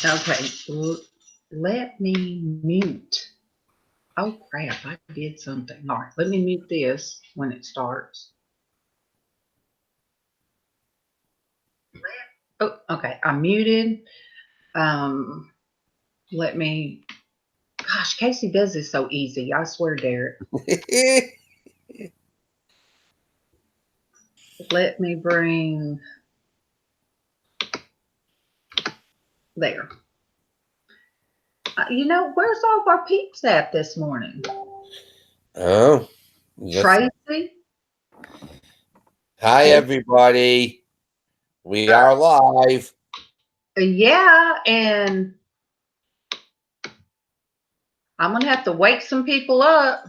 Okay, let me mute. Oh crap, I did something. All right, let me mute this when it starts. Oh, okay, I'm muted. Um, let me, gosh, Casey does this so easy. I swear, Derek. Let me bring, there. Where's all of our peeps at this morning? Oh, Traci? hi everybody. We are live. Yeah, and I'm going to have to wake some people up.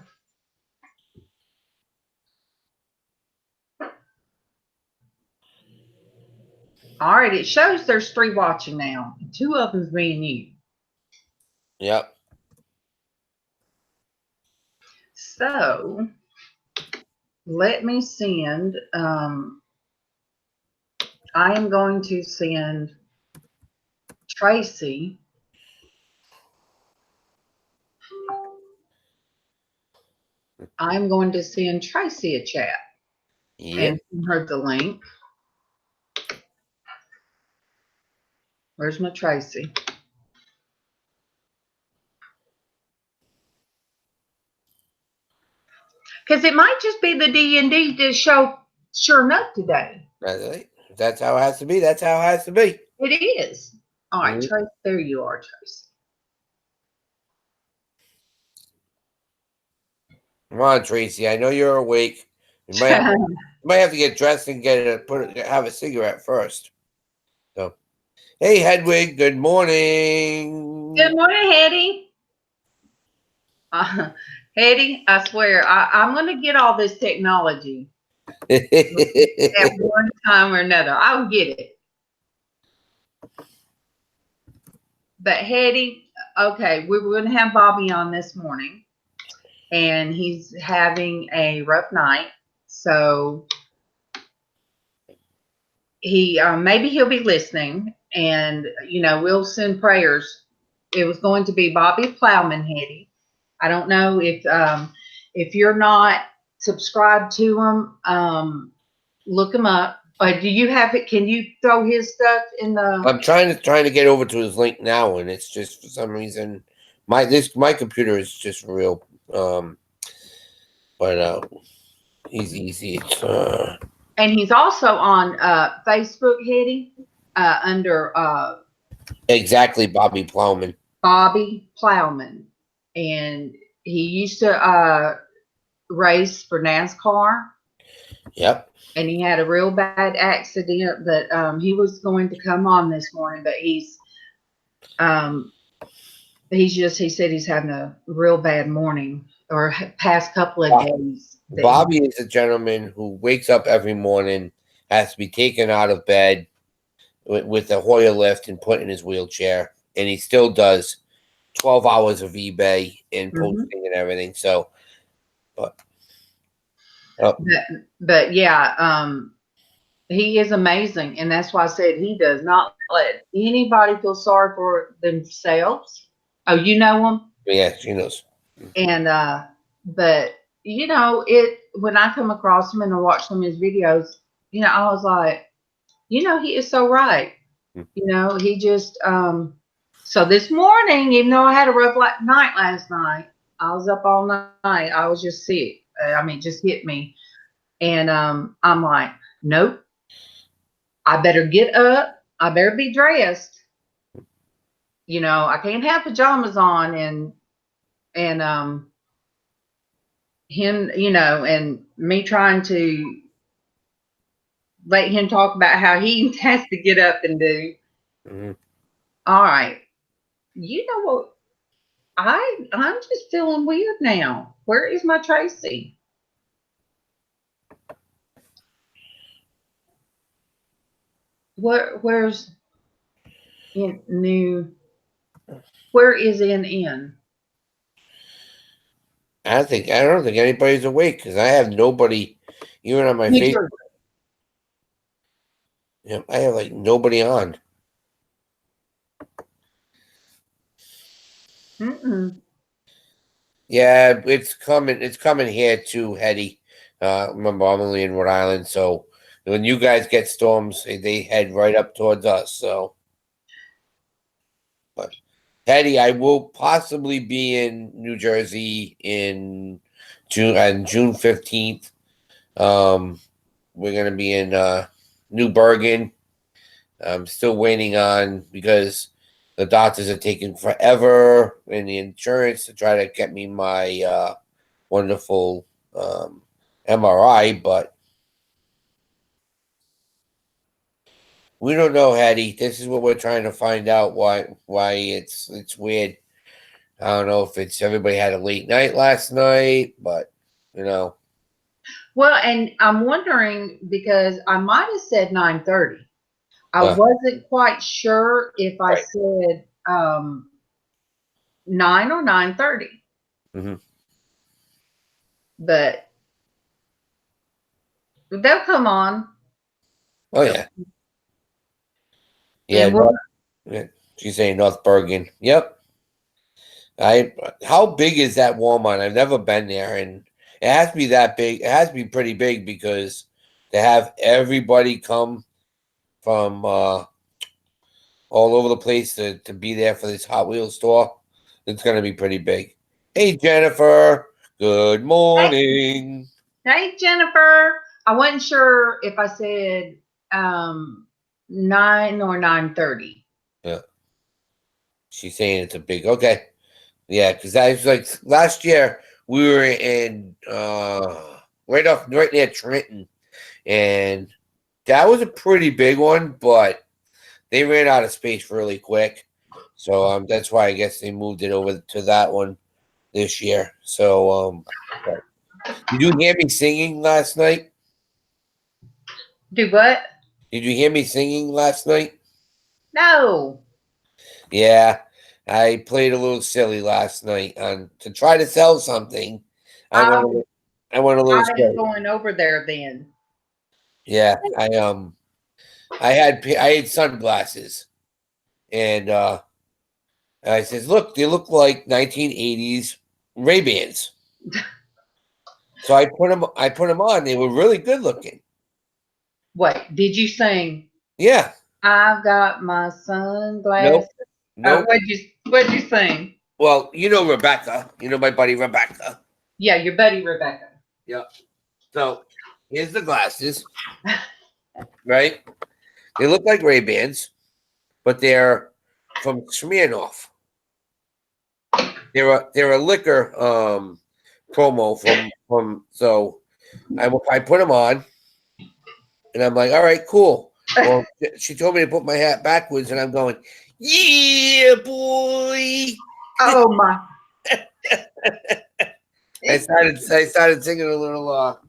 All right, it shows there's 3 watching now. 2 of them's me and you. Yep. So let me send. I am going to send Traci. I'm going to send Traci a chat and send her the link. Where's my Traci? Because it might just be the D&D to show sure enough today. That's how it has to be. That's how it has to be. It is. All right, Traci, there you are, Traci. Come on, Traci. I know you're awake. You might have to get dressed and have a cigarette first. So, hey, Hedwig. Good morning. Good morning, Hetty. Hetty, I swear, I'm going to get all this technology at one time or another. I'll get it. But Hetty, okay, we were going to have Bobby on this morning, and he's having a rough night. So maybe he'll be listening, and we'll send prayers. It was going to be Bobby Plowman, Hetty. I don't know if you're not subscribed to him, look him up. Do you have it? Can you throw his stuff in the? I'm trying to get over to his link now, and it's just for some reason my computer is just real. But he's easy. And he's also on Facebook, Hetty, under exactly Bobby Plowman. Bobby Plowman, and he used to race for NASCAR. Yep. And he had a real bad accident that he was going to come on this morning, but he said he's having a real bad morning or past couple of days. Bobby is a gentleman who wakes up every morning, has to be taken out of bed with a Hoyer lift and put in his wheelchair, and he still does 12 hours of eBay and posting and everything. So, but yeah, he is amazing, and that's why I said he does not let anybody feel sorry for themselves. Oh, you know him? Yeah, she knows. And but when I come across him and I watch some of his videos, I was like, he is so right. He just so this morning, even though I had a rough night last night, I was up all night. I was just sick. Just hit me. And I'm like, nope. I better get up. I better be dressed. I can't have pajamas on and him, and me trying to let him talk about how he has to get up and do. All right. You know what? I'm just feeling weird now. Where is my Traci? Where's in new? Where is in? I don't think anybody's awake because I have nobody even on my Facebook. Yeah, I have like nobody on. Mm-mm. Yeah, it's coming. It's coming here too, Hetty. Remember, I'm only in Rhode Island, so when you guys get storms, they head right up towards us. So, but Hetty, I will possibly be in New Jersey in June on June 15th. We're gonna be in New Bergen. I'm still waiting on because the doctors are taking forever and the insurance to try to get me my wonderful MRI, but we don't know, Hattie. This is what we're trying to find out why it's weird. I don't know if it's everybody had a late night last night, but you know. Well, and I'm wondering because I might have said 9:30. I wasn't quite sure if I Right. said 9 or 9:30. Mm-hmm. But they'll come on. Oh yeah. Yeah, And we'll, yeah. She's saying North Bergen. Yep. How big is that Walmart? I've never been there, and it has to be that big. It has to be pretty big because to have everybody come from all over the place to be there for this Hot Wheels store, it's going to be pretty big. Hey, Jennifer. Good morning. hey, Jennifer. I wasn't sure if I said 9 or 9:30. Yeah. She's saying it's a big, okay. Yeah, because I was like, last year we were in right near Trenton, and that was a pretty big one, but they ran out of space really quick. So that's why I guess they moved it over to that one this year. So did you hear me singing last night? Do what? Did you hear me singing last night? No. Yeah, I played a little silly last night on to try to sell something. I I, went I went a little I ain't silly. going over there then. Yeah, I had sunglasses, and I says, "Look, they look like 1980s Ray-Bans." So I put them on. They were really good looking. Wait, did you sing? Yeah. I've got my Nope. sunglasses. Nope. What'd you sing? Well, you know Rebecca. You know my buddy Rebecca. Yeah, your buddy Rebecca. Yep. So here's the glasses, right? They look like Ray-Bans, but they're from Smirnoff. They're a liquor promo from so I put them on and I'm like, all right, cool. Well, she told me to put my hat backwards, and I'm going, yeah, boy. Oh my! I started singing a little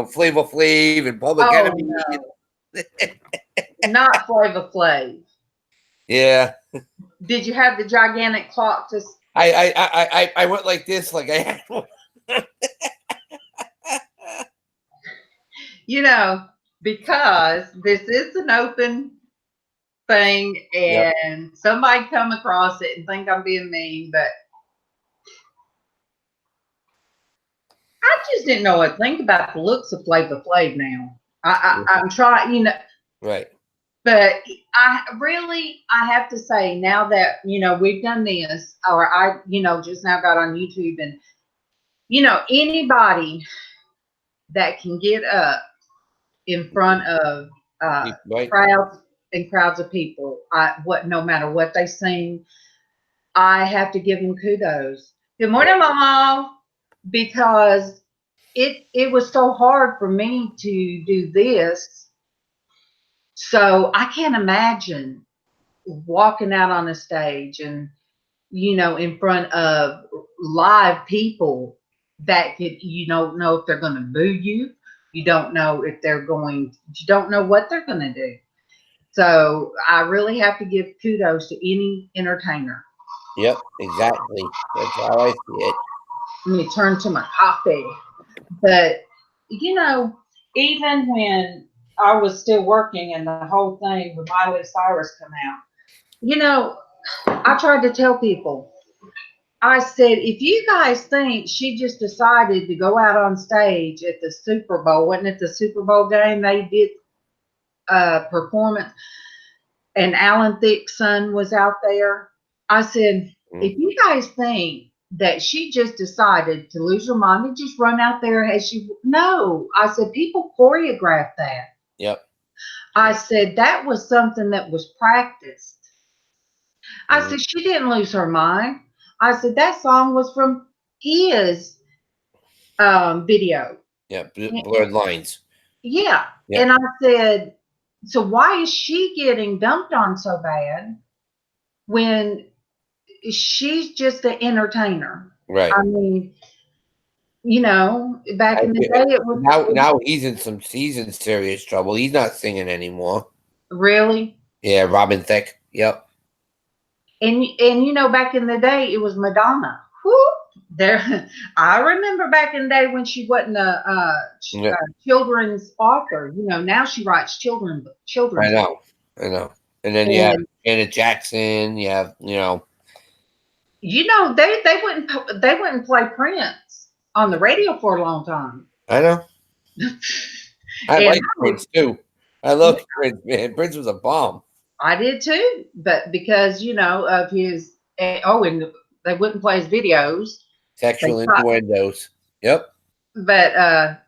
Flavor Flav and Public Oh Enemy. no! Not Flavor Flav. Yeah. Did you have the gigantic clock? To I went like this, like I had one. because this is an open thing, and somebody come across it and think I'm being mean, but I just didn't know a thing about the looks of Flavor Flav now. I'm trying, Right. but I have to say now that, we've done this, or I, just now got on YouTube and, anybody that can get up in front of Right. crowds and crowds of people, no matter what they sing, I have to give them kudos. Good morning, MawMaw, because it was so hard for me to do this. So I can't imagine walking out on a stage and, in front of live people that you don't know if they're going to boo you. You don't know if you don't know what they're going to do. So I really have to give kudos to any entertainer. Yep, exactly. That's how I see it. Let me turn to my coffee. But, even when I was still working and the whole thing with Miley Cyrus come out, I tried to tell people. I said, if you guys think she just decided to go out on stage at the Super Bowl, wasn't it the Super Bowl game they did a performance and Alan Thicke's son was out there? I said, if you guys think that she just decided to lose her mind and just run out there as she, no. I said, people choreograph that. Yep. I said, that was something that was practiced. I said, she didn't lose her mind. I said, that song was from his video. Yeah, blurred lines. Yeah. And I said, so why is she getting dumped on so bad when she's just an entertainer? Right. I mean, you know, back in the day, it was now he's in serious trouble. He's not singing anymore. Really? Yeah, Robin Thicke. Yep. And you know, back in the day, it was Madonna. Whoo! There, I remember back in the day when she wasn't a children's author. You know, now she writes children's. I know. And then you have Janet Jackson. You have, you know. You know, they wouldn't play Prince on the radio for a long time. I know. I like Prince too. I love Prince, man. Prince was a bomb. I did too, but because, you know, of his, and they wouldn't play his videos. Sexual innuendos. Yep. But, I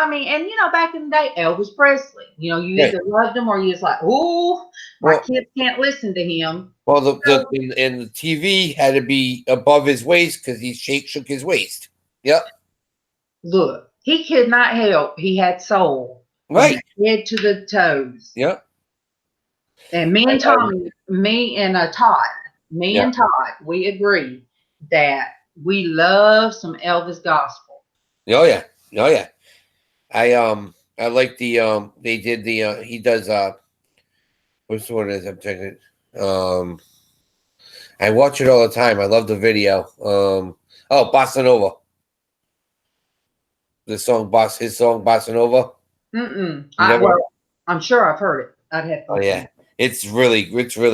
mean, and, you know, back in the day, Elvis Presley, you know, you either loved him or you was like, oh, my kids can't listen to him. Well, the TV had to be above his waist because he shook his waist. Yep. Look, he could not help. He had soul. Right. Head to the toes. Yep. And me and Tommy, and Todd, and Todd, we agree that we love some Elvis gospel. Oh yeah. Oh yeah. I like the they did the he does what's the one is I'm checking it. I watch it all the time. I love the video. Bossa Nova. His song Bossa Nova. I'm sure I've heard it. I'd have to. Oh yeah. It's really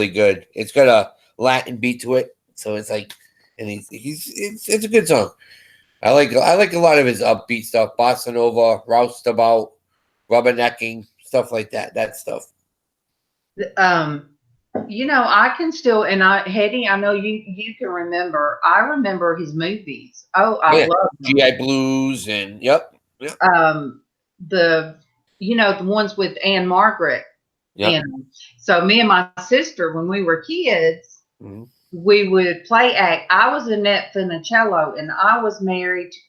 good. It's got a Latin beat to it, so it's like, and it's a good song. I like a lot of his upbeat stuff, bossa nova, roustabout, rubbernecking, stuff like that. That stuff. You know, I can still, and Hetty, I know you can remember. I remember his movies. Oh, I love them. GI Blues and yep. The ones with Anne Margaret. Yep. And so me and my sister, when we were kids, we would play act. I was Annette Funicello, and I was married to,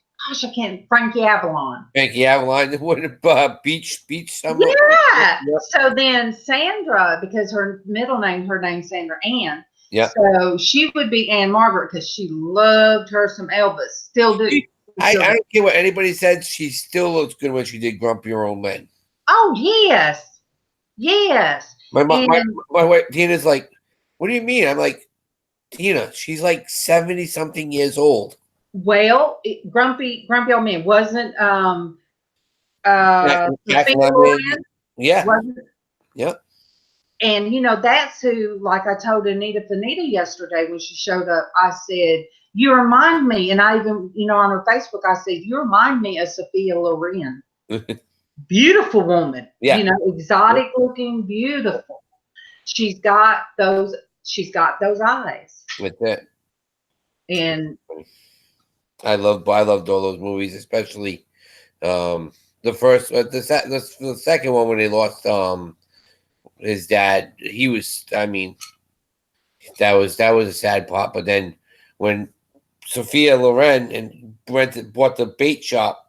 Frankie Avalon. Frankie Avalon, what beach summer? Yeah. Yep. So then Sandra, because her name's Sandra Ann. Yeah. So she would be Anne Margaret because she loved her some Elvis. Still do. I don't care what anybody said. She still looks good when she did Grumpy Old Men. Oh yes. Yes. My wife Tina's like, what do you mean? I'm like, Tina, she's like 70-something years old. Well, Grumpy Old Man wasn't yeah. Wasn't? Yep. And you know, that's who, like I told Anita yesterday when she showed up, I said, you remind me, and I even, you know, on her Facebook, I said, you remind me of Sophia Loren. Beautiful woman, you know, exotic looking, beautiful. She's got those eyes. With that. And I loved all those movies, especially the first, the second one when they lost his dad. He was, I mean, that was a sad part. But then when Sophia Loren and Brent bought the bait shop.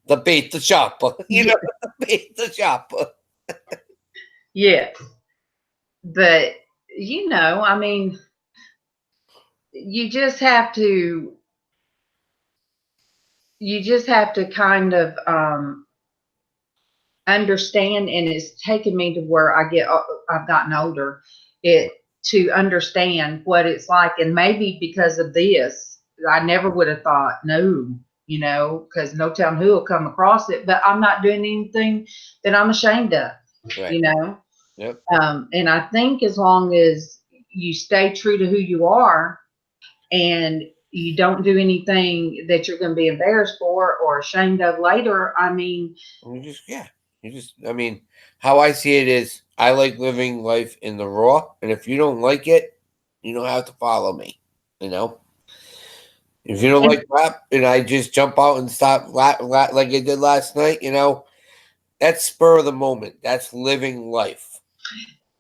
The bait the shop. You know, the bait the shop. Yes. But, you know, I mean, you just have to kind of understand, and it's taken me to where I've gotten older, to understand what it's like. And maybe because of this, I never would have thought, no, you know, because no telling who will come across it, but I'm not doing anything that I'm ashamed of, you know? Yep. And I think as long as you stay true to who you are, and you don't do anything that you're going to be embarrassed for or ashamed of later. I mean, I mean, how I see it is, I like living life in the raw, and if you don't like it, you don't have to follow me. You know, if you don't like rap, and I just jump out and stop like I did last night, that's spur of the moment. That's living life.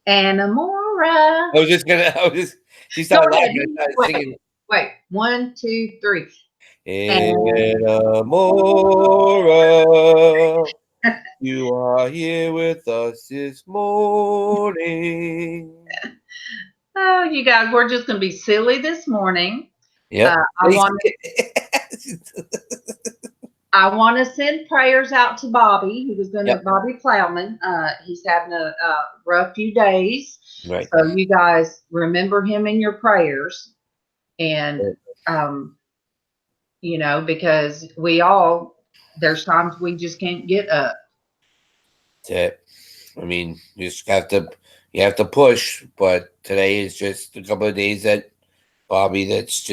Anamora. She started laughing. I started Wait, singing. wait. 1, 2, 3. Anamora, you are here with us this morning. Oh, you guys, we're just going to be silly this morning. Yep. I want to send prayers out to Bobby, who was going to Bobby Plowman. He's having a rough few days. Right. So you guys remember him in your prayers. And, because there's times we just can't get up. That's it. I mean, you have to push, but today is just a couple of days that Bobby, that's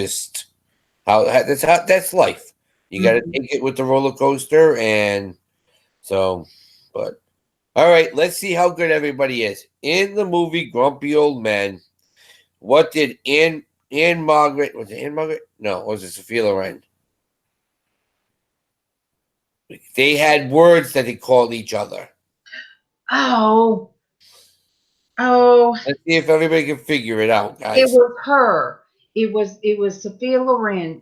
life. You got to take it with the roller coaster. And so, but all right, let's see how good everybody is. In the movie Grumpy Old Men, what did Anne Margaret, was it Anne Margaret? No, was it Sophia Loren? They had words that they called each other. Oh. Let's see if everybody can figure it out, guys. It was her. It was Sophia Loren.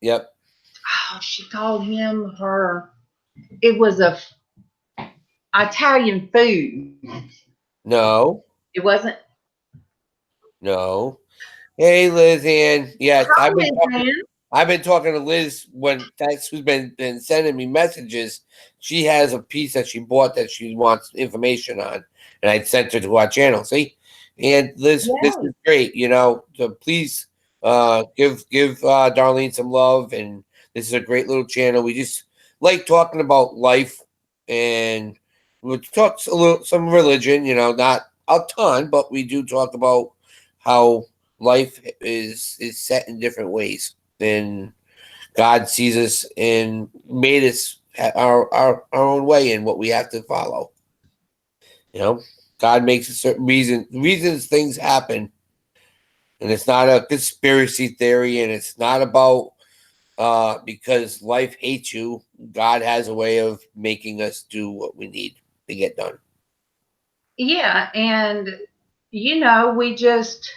Yep. Oh, she called him her. It was a Italian food. No. It wasn't. No. Hey, LizzAnn. Yes, Hi, I've been talking to Liz when that's who's been sending me messages. She has a piece that she bought that she wants information on, and I sent her to our channel. See, and Liz, this is great. So please give Darlene some love, and this is a great little channel. We just like talking about life, and we'll talk some religion. Not a ton, but we do talk about how life is set in different ways. And God sees us and made us our own way in what we have to follow. God makes a certain reasons things happen. And it's not a conspiracy theory, and it's not about because life hates you. God has a way of making us do what we need to get done. Yeah, and we just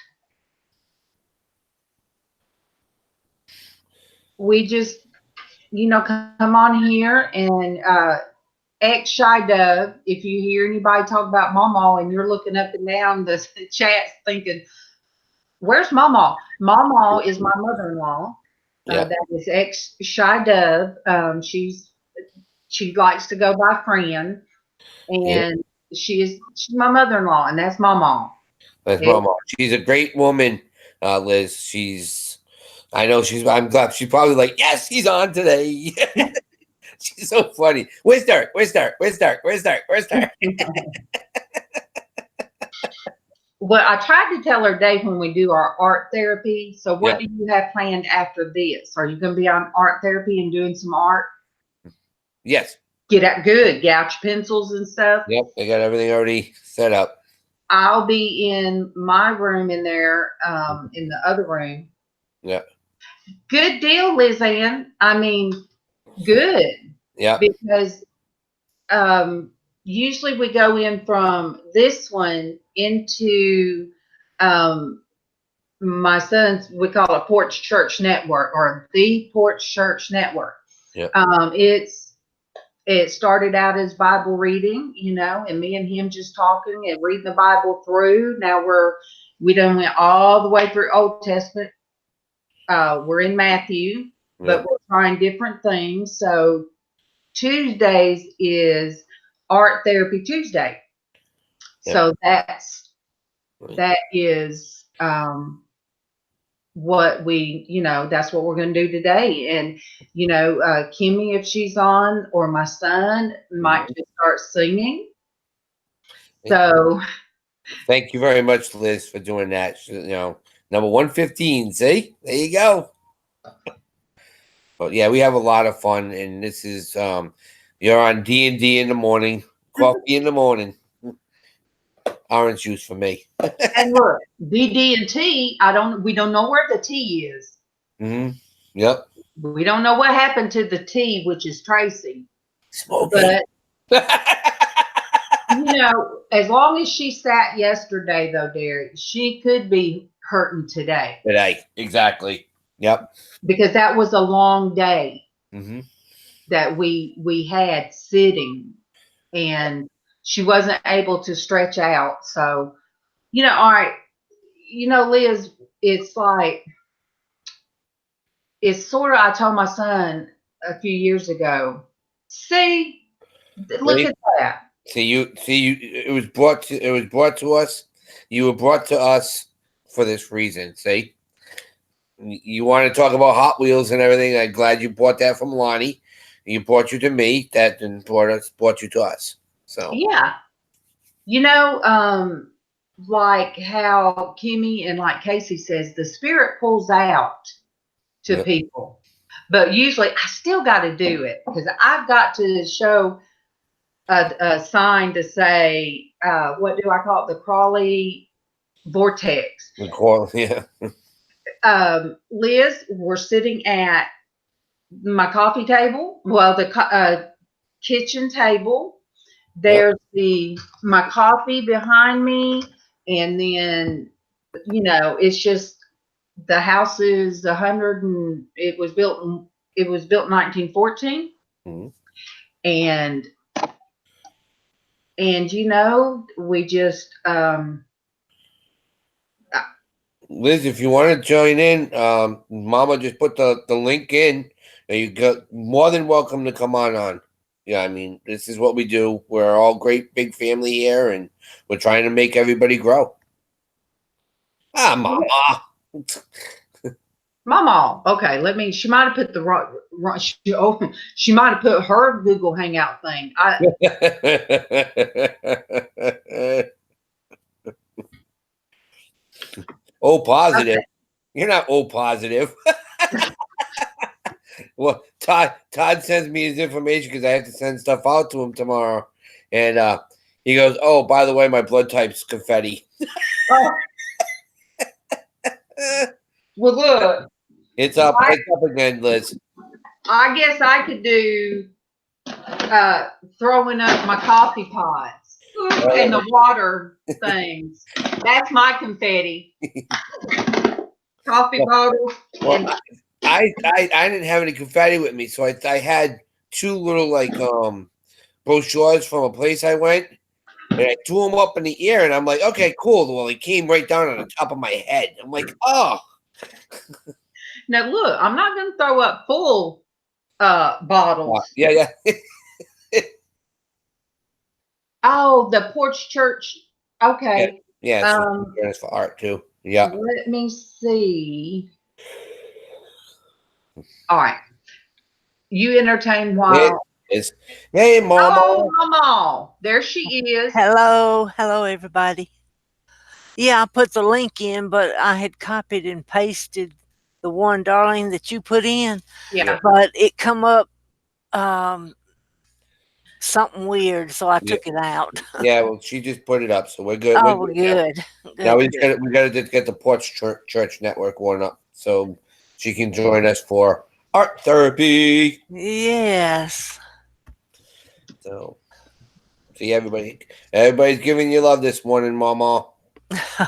come on here and Xshydovex. If you hear anybody talk about MawMaw and you're looking up and down the chats thinking, where's MawMaw? MawMaw is my mother-in-law. That is Xshydovex. She likes to go by Fran, and she's my mother-in-law, and that's MawMaw. That's MawMaw. She's a great woman, Liz. I'm glad she's probably like, yes, he's on today. She's so funny. Where's Dirk? Well, I tried to tell her, Dave, when we do our art therapy. So what do you have planned after this? Are you going to be on art therapy and doing some art? Yes. Get out your pencils and stuff. Yep, I got everything already set up. I'll be in my room in there, in the other room. Yeah. Good deal, LizzAnn. I mean, good. Yeah. Because usually we go in from this one into my son's, we call it Porch Church Network, or the Porch Church Network. Yeah. It started out as Bible reading, and me and him just talking and reading the Bible through. Now we done went all the way through Old Testament. We're in Matthew, but we're trying different things. So Tuesdays is Art Therapy Tuesday. So that is what that's what we're going to do today. And Kimmy, if she's on, or my son might just start singing. So Thank you very much, Liz, for doing that. Number 115. See, there you go. But yeah, we have a lot of fun, and this is you're on D&D in the morning, coffee in the morning, orange juice for me. And look, DD and T. We don't know where the T is. Mm-hmm. Yep. We don't know what happened to the T, which is Traci. Smoking. But as long as she sat yesterday, though, Derek, she could be hurting today. Today, exactly. Yep. Because that was a long day that we had sitting, and she wasn't able to stretch out. So, all right, Liz, it's like, it's sort of, I told my son a few years ago, see, look at that. It was brought to us. You were brought to us for this reason. See, you want to talk about Hot Wheels and everything. I'm glad you bought that from Lonnie. You brought you to me. That then brought you to us. So yeah, like how Kimmy and like Casey says, the spirit pulls out to people, but usually I still got to do it because I've got to show a sign to say, what do I call it? The Crawley vortex. Yeah. Liz, we're sitting at my coffee table. Well, the kitchen table. There's my coffee behind me, and then it's just the house is 100 and it was built in 1914, and we just Liz, if you want to join in, Mama just put the link in, and you got more than welcome to come on. Yeah, I mean, this is what we do. We're all great big family here, and we're trying to make everybody grow. Mama. MawMaw. Okay, she might have put the wrong she might have put her Google Hangout thing. Positive. Okay. You're not positive. Well, Todd sends me his information because I have to send stuff out to him tomorrow, and he goes, "Oh, by the way, my blood type's confetti." Well, look, it's up again, Liz. I guess I could do throwing up my coffee pots and the water things. That's my confetti. Coffee bottles. Well, I didn't have any confetti with me, so I had two little brochures from a place I went, and I threw them up in the air, and I'm like, okay, cool. Well, it came right down on the top of my head. I'm like, oh. Now look, I'm not going to throw up full bottles. Yeah. Oh, the Porch Church. Okay. Yeah. It's for art too. Yeah. Let me see. All right. You entertain while. Hey, Mama. Oh, Mama. There she is. Hello, everybody. Yeah, I put the link in, but I had copied and pasted the one, darling, that you put in. Yeah. But it come up something weird, so I took it out. Yeah, well, she just put it up, so we're good. Oh, we're good. Now we got to just get the Porch Church Network one up so she can join us for art therapy. Yes. So, see, everybody's giving you love this morning, Mama.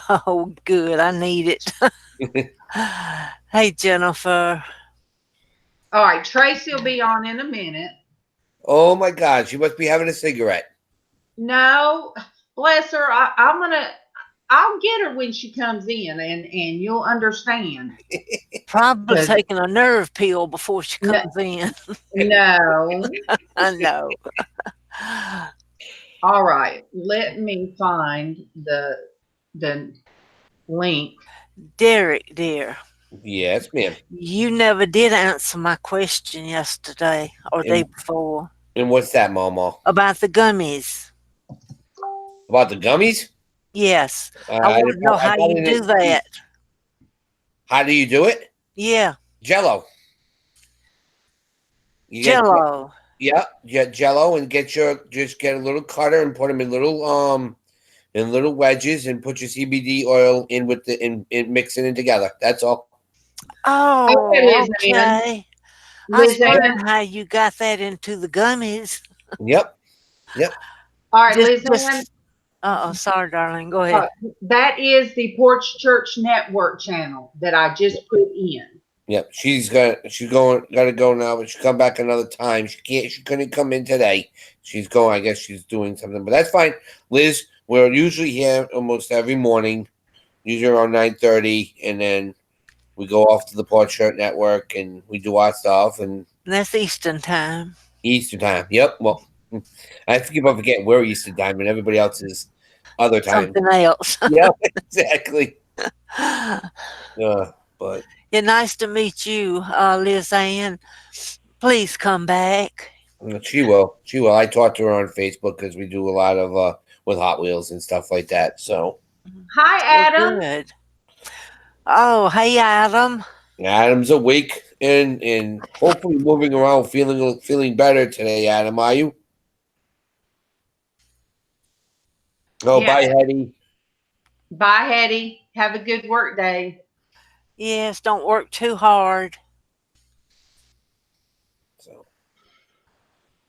Oh, good. I need it. Hey, Jennifer. All right, Traci will be on in a minute. Oh my God, she must be having a cigarette. No, bless her. I'll get her when she comes in, and you'll understand. Probably taking a nerve pill before she comes in. No. I know. All right, let me find the link. Derek, dear. Yes, ma'am. You never did answer my question yesterday or day before. And what's that, Mama? About the gummies. About the gummies? Yes. I I want to know how got you it do in- that. How do you do it? Yeah. Jello. You get Jello. Jello and just get a little cutter and put them in little wedges and put your CBD oil in with in mixing it together. That's all. Oh, LizzAnn. okay. I was LizzAnn. wondering how you got that into the gummies. Yep. All right, LizzAnn. Sorry, darling. Go ahead. That is the Porch Church Network channel that I just put in. Yep. Gotta go now, but she'll come back another time. She couldn't come in today. She's going, I guess she's doing something, but that's fine. Liz, we're usually here almost every morning, usually around 9:30, and then we go off to the Porch Shirt Network and we do our stuff and That's Eastern time. Eastern time. Yep. Well, I have to keep on forgetting we're Eastern time and everybody else is other time. Something else. Yeah, exactly. But Yeah, nice to meet you, LizzAnn. Please come back. she will. She will. I talked to her on Facebook because we do a lot of with Hot Wheels and stuff like that. So Hi, Adam. Good. Oh, hey, Adam. Adam's awake and hopefully moving around, feeling better today. Adam, are you? Oh, Yeah. bye, Hetty. Bye, Hetty. Have a good work day. Yes, don't work too hard. So,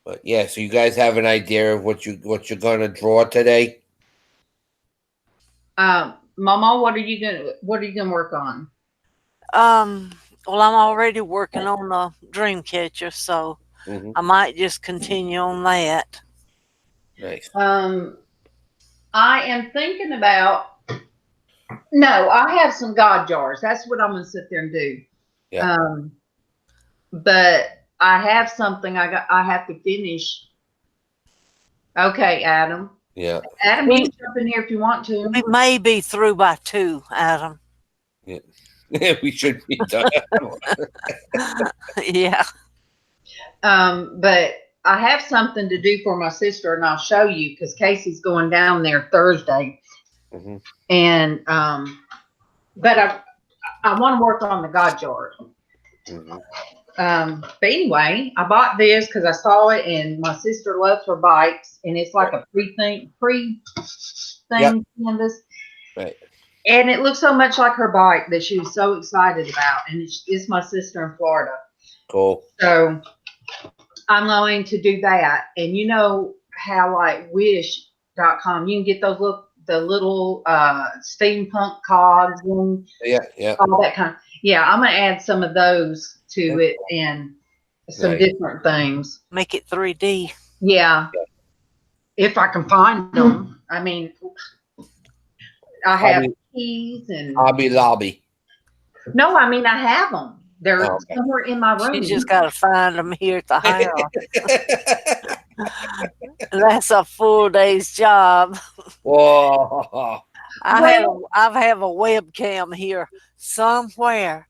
but yeah, so you guys have an idea of what you're gonna draw today? MawMaw, what are you gonna work on? Well, I'm already working on the dream catcher, so I might just continue on that. Nice. I am thinking about. No, I have some God jars. That's what I'm gonna sit there and do. Yeah. But I have something I have to finish. Okay, Adam. Yeah. Adam, you can jump in here if you want to. We may be through by 2, Adam. Yeah. We should be done. Yeah. But I have something to do for my sister, and I'll show you because Casey's going down there Thursday. And but I want to work on the God jar. But anyway, I bought this because I saw it, and my sister loves her bikes, and it's like a pre-thing canvas. Right. And it looks so much like her bike that she was so excited about. And it's my sister in Florida. Cool. So I'm going to do that. And you know how like wish.com, you can get those the little steampunk cogs and all that kind of. Yeah, I'm going to add some of those to it and some different things. Make it 3D. Yeah. If I can find them. I mean, I have keys and Hobby Lobby. No, I mean I have them. They're somewhere in my room. You just got to find them here at the house. That's a full day's job. Whoa. I have a webcam here somewhere,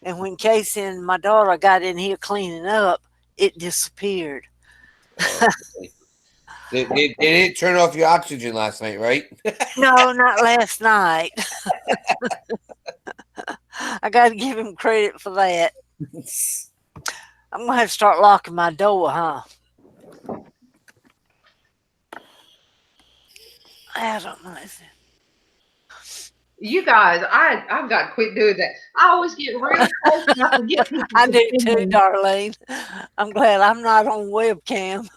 and when Casey and my daughter got in here cleaning up, it disappeared. They didn't turn off your oxygen last night, right? No, not last night. I got to give him credit for that. I'm going to have to start locking my door, huh? I don't know. You guys, I've got to quit doing that. I always get really close and I forget people. I do too, Darlene. I'm glad I'm not on webcam.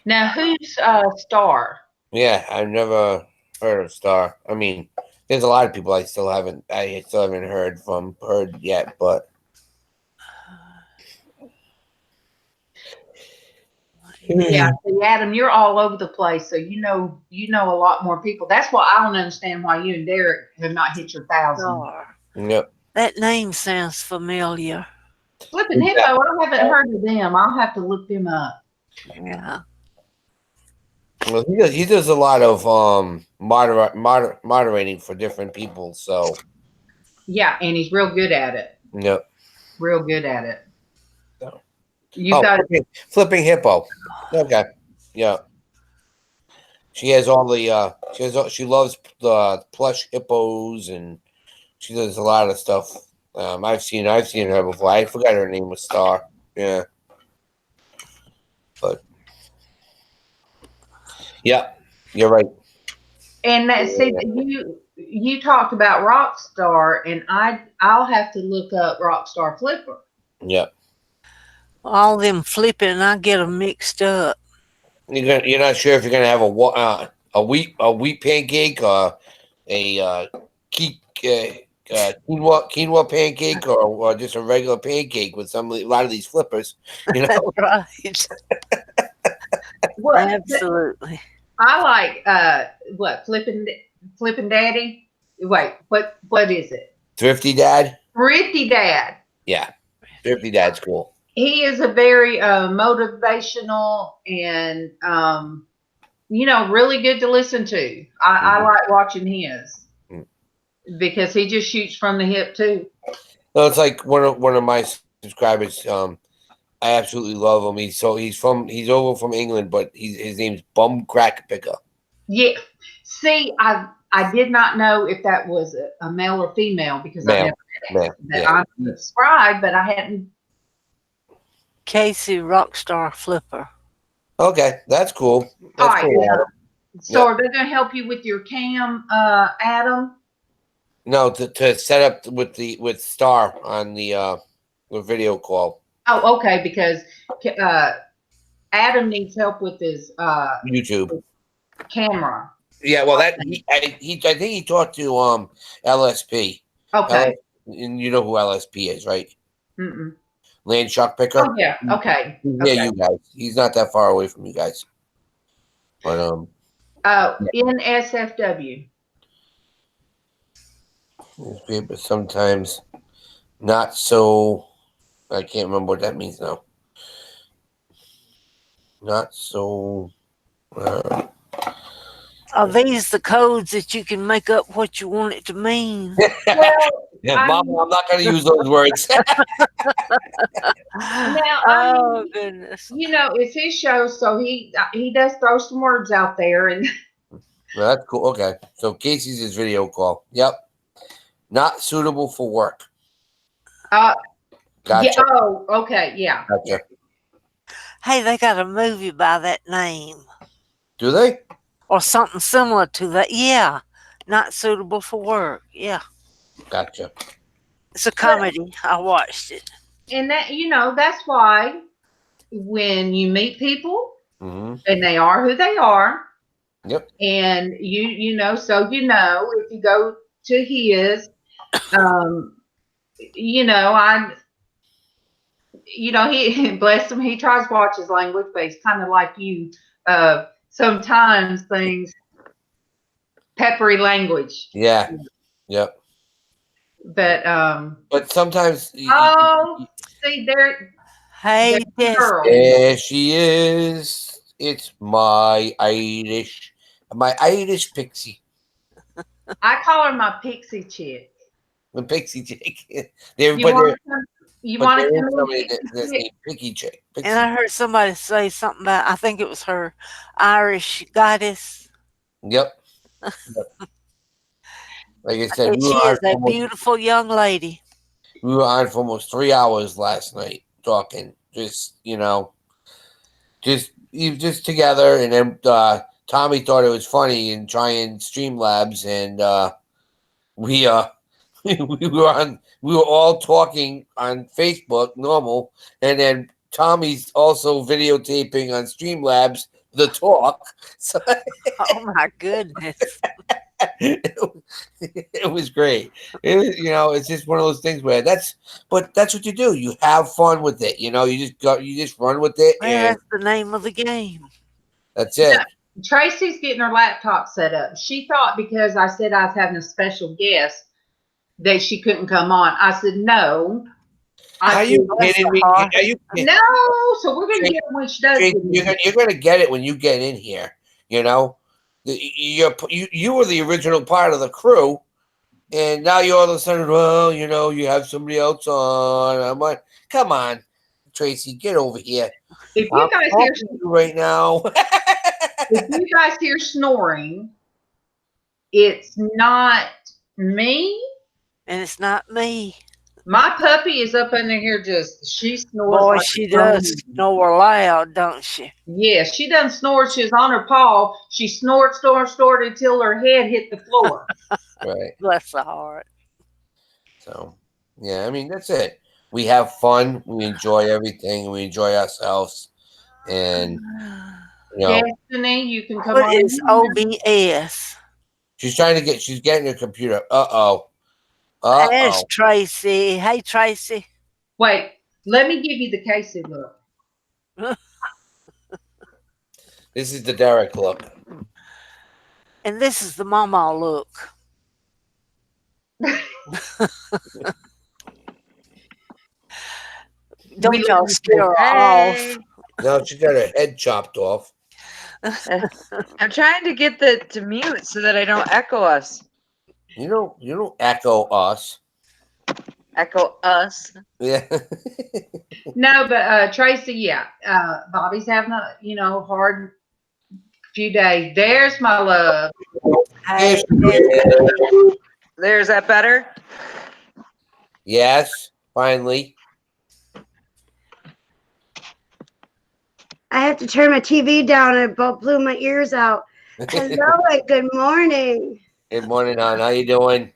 Now, who's Star? Yeah, I've never heard of Star. I mean, there's a lot of people I still haven't heard yet, but yeah, see, Adam, you're all over the place, so you know a lot more people. That's why I don't understand why you and Derek have not hit your 1,000. Yep. That name sounds familiar. Flipping Hippo, I haven't heard of them. I'll have to look them up. Yeah. Well, he does a lot of moderating for different people, so yeah, and he's real good at it. Yep. Real good at it. So. You got flipping Hippo. Okay. Yeah. She has all the she loves the plush hippos, and she does a lot of stuff. I've seen her before. I forgot her name was Star. Yeah, but yeah, you're right. And that, see, you talked about Rockstar, and I'll have to look up Rockstar Flipper. Yeah, All them flipping, I get them mixed up. you're not sure if you're gonna have a wheat pancake or a quinoa pancake or just a regular pancake with a lot of these flippers. You know, Right. What Absolutely. I like, what flipping daddy? Wait, what is it? Thrifty Dad. Thrifty Dad. Yeah, Thrifty Dad's cool. He is a very motivational and really good to listen to. I like watching his because he just shoots from the hip too. No, it's like one of my subscribers. I absolutely love him. He's over from England, but his name's Bum Crack Picker. Yeah. See, I did not know if that was a male or female because I never I'm subscribed, but I hadn't. Casey Rockstar Flipper. Okay, that's cool. That's cool. Yeah. So are they going to help you with your cam, Adam? No, to set up with Star on the video call. Oh, okay, because Adam needs help with his YouTube camera. Yeah, well, I think he talked to LSP. Okay. And you know who LSP is, right? Mm-mm. Land Shark Picker. Oh yeah. Okay. Yeah, you guys. He's not that far away from you guys. But NSFW. But sometimes not so. I can't remember what that means now. Not so. Are these the codes that you can make up what you want it to mean? Well, yeah, Mom, I'm not going to use those words. Now, goodness. It's his show, so he does throw some words out there, and that's cool. Okay, so Casey's his video call. Yep, not suitable for work. Gotcha. Yeah, oh, okay, yeah. Gotcha. Hey, they got a movie by that name. Do they? Or something similar to that. Yeah. Not suitable for work. Yeah. Gotcha. It's a comedy. I watched it. And that, that's why when you meet people and they are who they are. Yep. And if you go to his, he bless him, he tries to watch his language, but he's kind of like you. Sometimes things peppery language. Yeah. Yep. But sometimes see there. Hey, there she is. It's my Irish pixie. I call her my pixie chick. The pixie chick. You want to come in Pixie chick. Pixie. And I heard somebody say something about, I think it was her, Irish goddess. Yep. Like I said, she is a beautiful young lady. We were on for almost 3 hours last night talking, just together, and then Tommy thought it was funny and trying Streamlabs, and we were all talking on Facebook normal, and then Tommy's also videotaping on Streamlabs the talk. So oh my goodness. It was great. It's just one of those things where that's what you do. You have fun with it. You just run with it. Well, and that's the name of the game. That's it. Tracy's getting her laptop set up. She thought because I said I was having a special guest that she couldn't come on. I said no. Are you kidding me? No. So we're gonna get it when she does. You're gonna get it when you get in here. You were the original part of the crew, and now you all of a sudden, well, you have somebody else on. I'm like, come on, Tracy, get over here. If you guys hear right now, if you guys hear snoring, it's not me. And it's not me. My puppy is up under here she snores Boy, like she a grown does woman. snore loud, don't she? Yeah, she doesn't snore. She's on her paw. She snored until her head hit the floor. Right. Bless her heart. So, yeah, I mean, that's it. We have fun. We enjoy everything. We enjoy ourselves. And, you know, Destiny, you can come What on. is OBS? she's getting her computer. There's Uh-oh. Traci. Hey, Traci. Wait, let me give you the Casey look. This is the Derek look. And this is the MawMaw look. Don't y'all scare her off. No, she got her head chopped off. I'm trying to get to mute so that I don't echo us. You don't echo us. Echo us. Yeah. No, but Tracy, yeah. Bobby's having a hard few days. There's my love. Hey, There's that better? Yes, finally. I have to turn my TV down. I about blew my ears out. Hello and good morning. Good morning, hon. How you doing?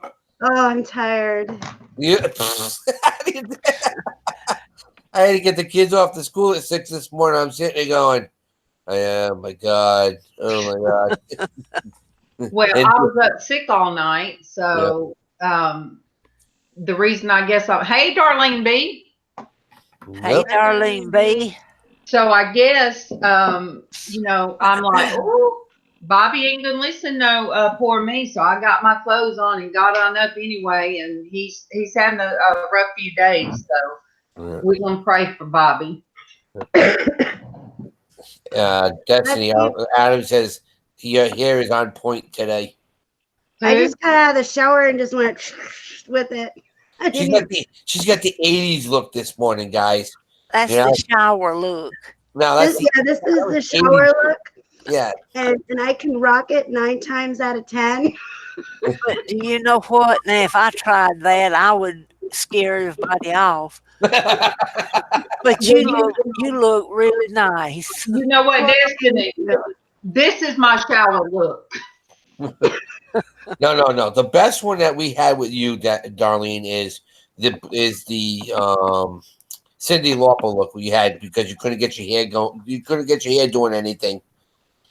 Oh, I'm tired. You, I had to get the kids off to school at 6 this morning. I'm sitting there going, oh my God. Oh my God. Well, I was up sick all night, so the reason I guess hey, Darlene B. Hey, Darlene B. So I guess I'm like, oh, Bobby ain't gonna listen no poor me. So I got my clothes on and got on up anyway, and he's having a rough few days. So we're gonna pray for Bobby. Destiny Adam says your hair is on point today. I just got out of the shower and just went with it. She's got the 80s look this morning, guys. That's the shower look. No, this is the shower look. Yeah. And I can rock it 9 times out of 10. But you know what? Now, if I tried that, I would scare everybody off. But you look really nice. You know what, Destiny? This is my shower look. No. The best one that we had with you, Darlene, is the Cindy Lauper look we had because you couldn't get your hair going. You couldn't get your hair doing anything.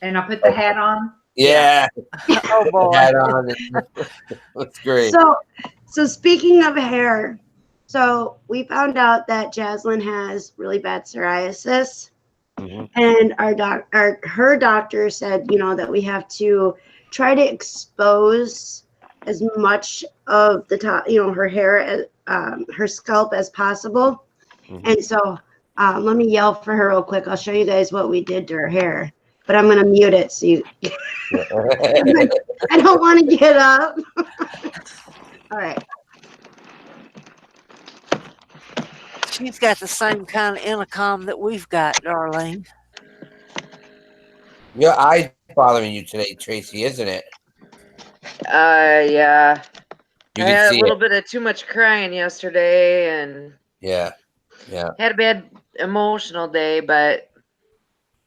And I put the hat on. Yeah. Oh boy. Hat on. That's great. So speaking of hair, so we found out that Jaslyn has really bad psoriasis, and her doctor said, that we have to try to expose as much of the top, her hair, her scalp as possible. And so let me yell for her real quick. I'll show you guys what we did to her hair, but I'm going to mute it so you I don't want to get up. All right. She's got the same kind of intercom that we've got, Darlene. Your eye's bothering you today, Tracy, isn't it? Yeah. You I can had see a little bit of too much crying yesterday and Yeah. had a bad emotional day, but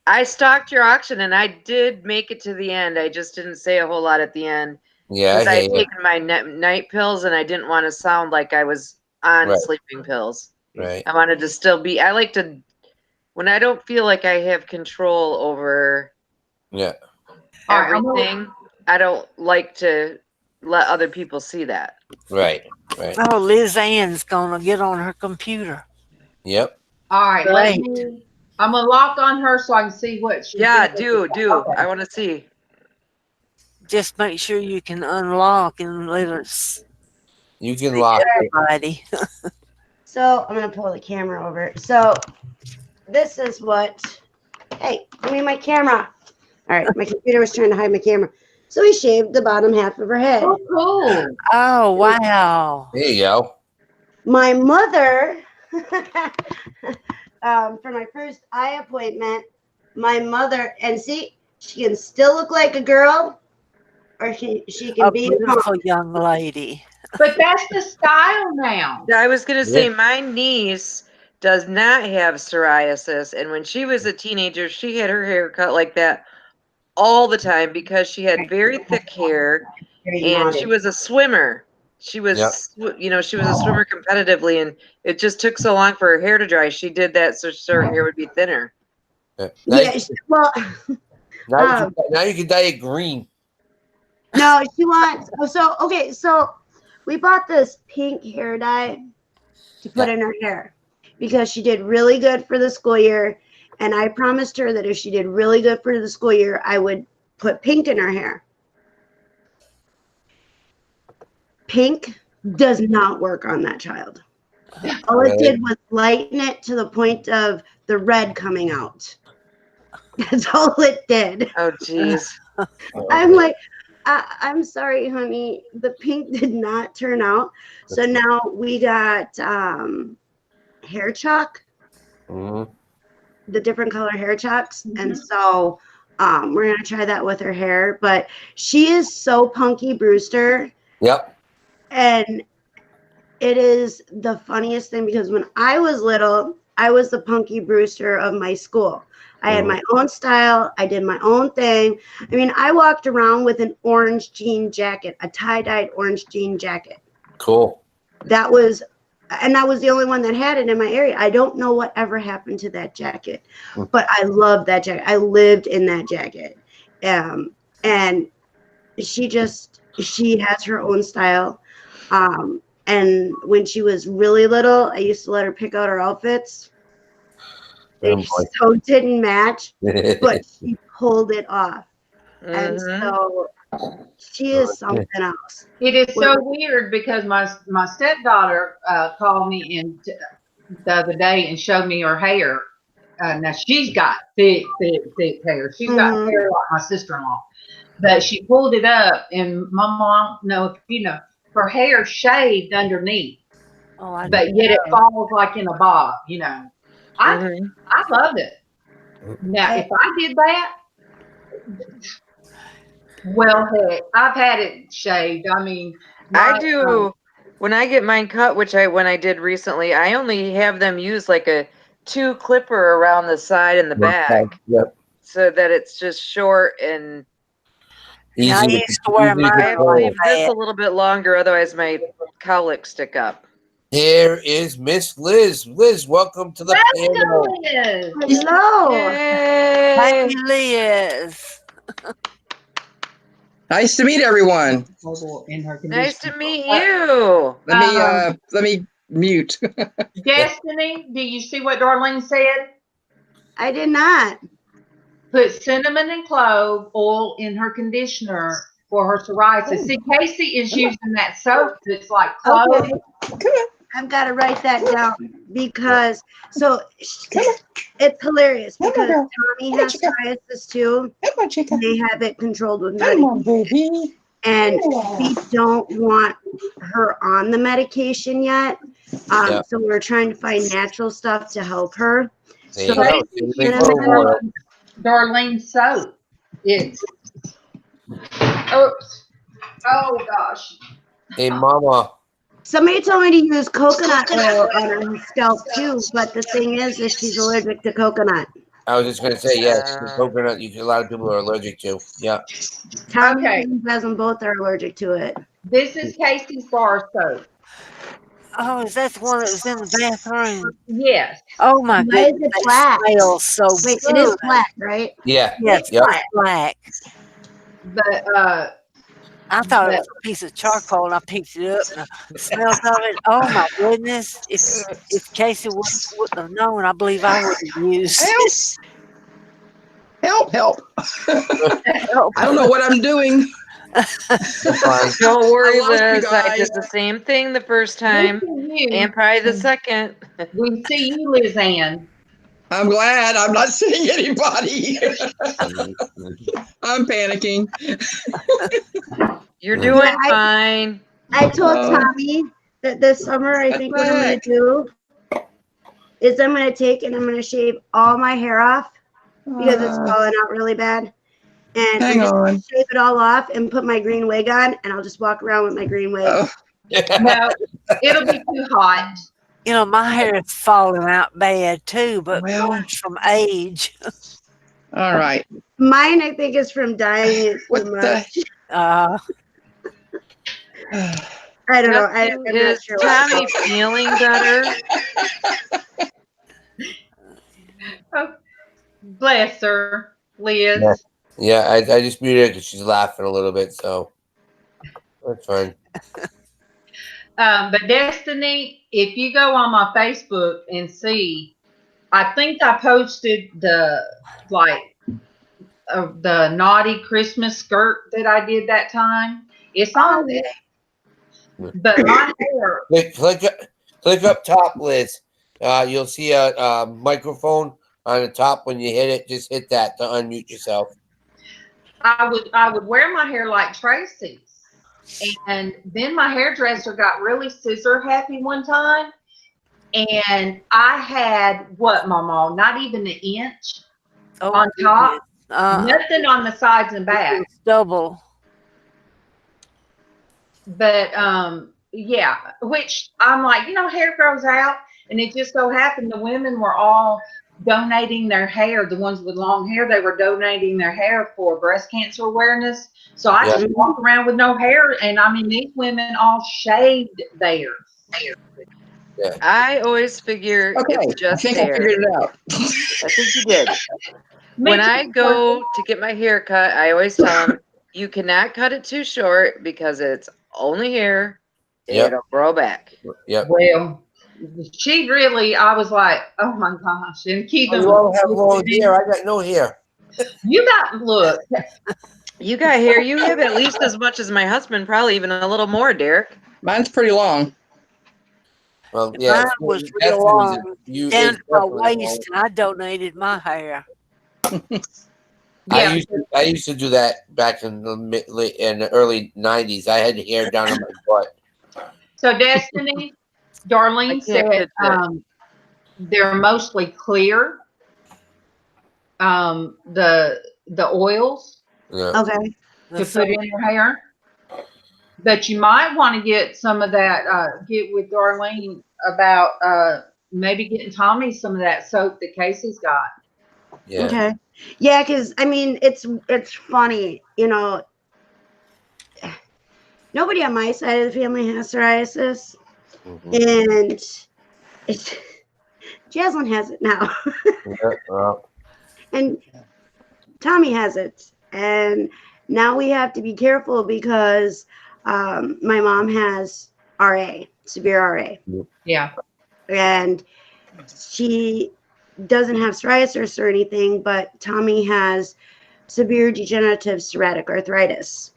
I stalked your auction and I did make it to the end. I just didn't say a whole lot at the end. Yeah. Because I had taken my night pills and I didn't want to sound like I was on sleeping pills. Right. I wanted to still be, I like to, when I don't feel like I have control over everything, I don't like to let other people see that. Right. Oh, LizzAnn's going to get on her computer. Yep. All right. I'm going to lock on her so I can see what she do. Okay. I want to see. Just make sure you can unlock and let us. You can lock everybody. So I'm going to pull the camera over. So this is what, hey, give me my camera. All right, my computer was trying to hide my camera. So we shaved the bottom half of her head. Oh, cool. Oh, wow. There you go. My mother, for my first eye appointment, my mother, and see, She can still look like a girl, or she can A be a beautiful punk. young lady. But that's the style now. I was gonna say Yeah. my niece does not have psoriasis, and when she was a teenager, she had her hair cut like that all the time because she had very thick hair, Very and she naughty. was a swimmer. She was, she was a swimmer competitively, and it just took so long for her hair to dry. She did that so her hair would be thinner. Now, Yeah, well, now you can dye it green. no, she wants. So okay, so we bought this pink hair dye to put in her hair because she did really good for the school year, and I promised her that if she did really good for the school year, I would put pink in her hair. Pink does not work on that child. All it did was lighten it to the point of the red coming out. That's all it did. Oh, geez. I'm like, I'm sorry, honey. The pink did not turn out. So now we got hair chalk, the different color hair chalks. And so we're going to try that with her hair. But she is so Punky Brewster. Yep. And it is the funniest thing because when I was little, I was the Punky Brewster of my school. I had my own style. I did my own thing. I mean, I walked around with an orange jean jacket, a tie-dyed orange jean jacket. Cool. That was, and I was the only one that had it in my area. I don't know what ever happened to that jacket, but I loved that jacket. I lived in that jacket. And she has her own style. And when she was really little, I used to let her pick out her outfits. They so didn't match, but she pulled it off. And so she is something else. It is so weird because my stepdaughter called me in the other day and showed me her hair. Now she's got thick hair. She's got hair like my sister-in-law, but she pulled it up, and my mom, her hair shaved underneath, but yet it falls like in a bob. I love it. Now, if I did that, well, heck, I've had it shaved. I mean, I do. When I get mine cut, when I did recently, I only have them use like a 2 clipper around the side and the back. Yep. So that it's just short and easy. I used to wear mine. I have to leave this a little bit longer, otherwise my cowlicks stick up. Here is Miss Liz. Liz, welcome to the panel. Hello. Thank you, Liz. Nice to meet everyone. Nice to meet you. Let me mute. Destiny, do you see what Darlene said? I did not. Put cinnamon and clove oil in her conditioner for her psoriasis. See, Casey is using that soap that's like clove. Okay. I've got to write that down because it's hilarious because Tommy has psoriasis too. They have it controlled with medication. And we don't want her on the medication yet. So we're trying to find natural stuff to help her. So Darlene soap. It's oh gosh. Hey, Mama. Somebody told me to use coconut oil on her scalp too, but the thing is she's allergic to coconut. I was just going to say, yes, coconut, a lot of people are allergic to. Yeah. Tommy and Jasmine both are allergic to it. This is Casey's bar soap. Oh, is that the one that was in the bathroom? Yes. Oh my Why is goodness. it black? It smells so Wait, good. it is black, right? Yeah. Yes, it's black. But I thought it was a piece of charcoal, and I picked it up, and the smells of it. Oh my goodness! If Casey wouldn't have known, I believe I would have used it. Help! I don't know what I'm doing. Don't worry, Liz. I did the same thing the first time, and probably the second. We see you, LizzAnn. I'm glad I'm not seeing anybody. I'm panicking. You're doing fine. I told Tommy that this summer I think what I'm going to do is I'm going to take and I'm going to shave all my hair off because it's falling out really bad. And Hang I'm just on. gonna shave it all off and put my green wig on, and I'll just walk around with my green wig. Oh, No, it'll be too hot. You know, my hair is falling out bad too, but Well. mine's from age. all right. Mine, I think, is from dyeing it What too the? much. Uh, I don't know. Justin, I'm not is sure. What Tommy feeling better? Oh, bless her, Liz. Yeah, I just muted her because she's laughing a little bit, so that's fine. But Destiny, if you go on my Facebook and see, I think I posted the the naughty Christmas skirt that I did that time. It's on there, but my hair. Click up top, Liz. You'll see a microphone on the top. When you hit it, just hit that to unmute yourself. I would wear my hair like Traci's, and then my hairdresser got really scissor happy one time, and I had what, MawMaw? Not even an inch on top, nothing on the sides and back. Double. But yeah, which I'm like, hair grows out, and it just so happened the women were all donating their hair. The ones with long hair, they were donating their hair for breast cancer awareness. So I just walked around with no hair, and I mean, these women all shaved theirs. Yeah. I always figure it's just I think hair. I figured it out. I think you did. When I go to get my hair cut, I always tell them, you cannot cut it too short because it's only hair. It'll grow back. Yep. Well, she really, I was like, oh my gosh. And keep You all have long hair. I got no hair. You got, look. You got hair. You have at least as much as my husband, probably even a little more, Derek. Mine's pretty long. Well, yeah. Mine was real long, down to my waist, and I donated my hair. I used to do that back in the early 90s. I had hair down on my butt. So Destiny, Darlene said they're mostly clear. The oils Okay. to put in your hair. But you might want to get some of that, get with Darlene about maybe getting Tommy some of that soap that Casey's got. Yeah. Okay. Yeah, because I mean, it's funny, nobody on my side of the family has psoriasis, and Jaslyn has it now, and Tommy has it, and now we have to be careful because my mom has RA, severe RA. Yeah. And she doesn't have psoriasis or anything, but Tommy has severe degenerative psoriatic arthritis.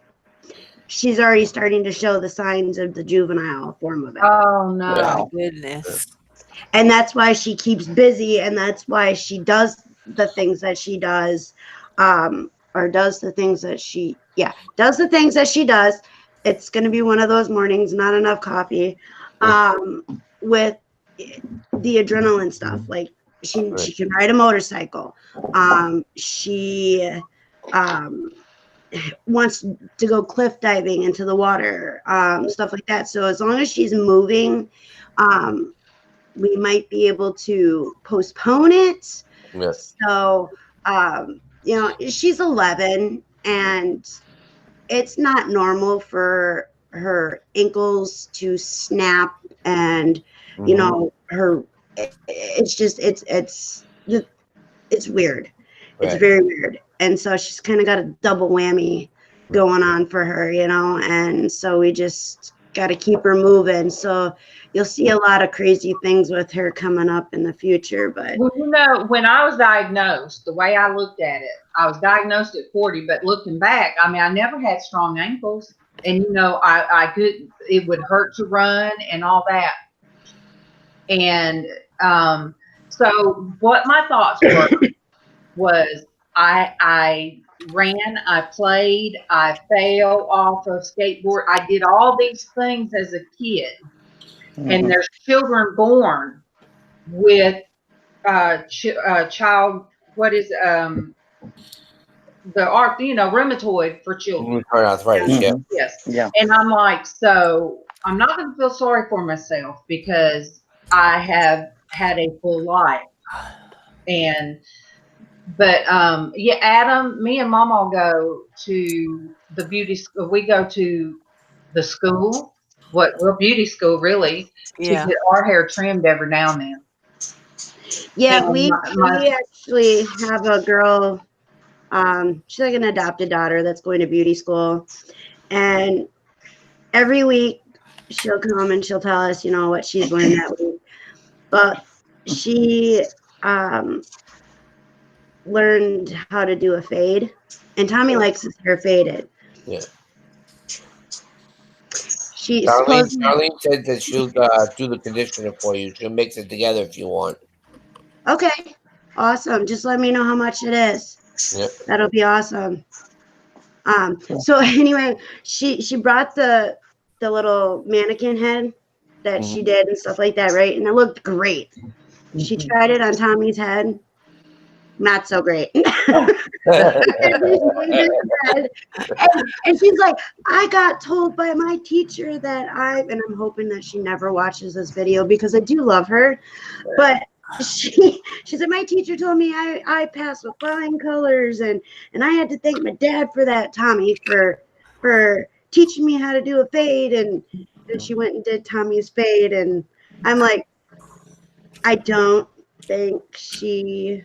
She's already starting to show the signs of the juvenile form of it. Oh no. Oh, goodness. And that's why she keeps busy, and that's why she does the things that she does, or does the things that she does. It's going to be one of those mornings, not enough coffee, with the adrenaline stuff. Like she can ride a motorcycle. She wants to go cliff diving into the water, stuff like that. So as long as she's moving, we might be able to postpone it. Yes. So, she's 11, and it's not normal for her ankles to snap, and it's weird. It's very weird. And so she's kind of got a double whammy going on for her, and so we just got to keep her moving. So you'll see a lot of crazy things with her coming up in the future. But when I was diagnosed, the way I looked at it, I was diagnosed at 40, but looking back, I mean, I never had strong ankles, and I could, it would hurt to run and all that. And so what my thoughts were was I ran, I played, I fell off a skateboard. I did all these things as a kid. And there's children born with child, what is rheumatoid for children. Arthritis, yeah. Yes. Yeah. And I'm like, so I'm not going to feel sorry for myself because I have had a full life. But Adam, me and MawMaw go to the beauty school. We go to the school, beauty school really, to Yeah. get our hair trimmed every now and then. Yeah, And we my actually have a girl. She's like an adopted daughter that's going to beauty school, and every week she'll come and she'll tell us, what she's learned that week. But she learned how to do a fade, and Tommy likes his hair faded. Yeah. Darlene said that she'll do the conditioner for you. She'll mix it together if you want. Okay, awesome. Just let me know how much it is. Yep. That'll be awesome. So anyway, she brought the little mannequin head that she did and stuff like that, right? And it looked great. She tried it on Tommy's head. Not so great. And she's like, I got told by my teacher that and I'm hoping that she never watches this video because I do love her. But she said, my teacher told me I passed with flying colors and I had to thank my dad for that, Tommy, for teaching me how to do a fade. And she went and did Tommy's fade. And I'm like, I don't think she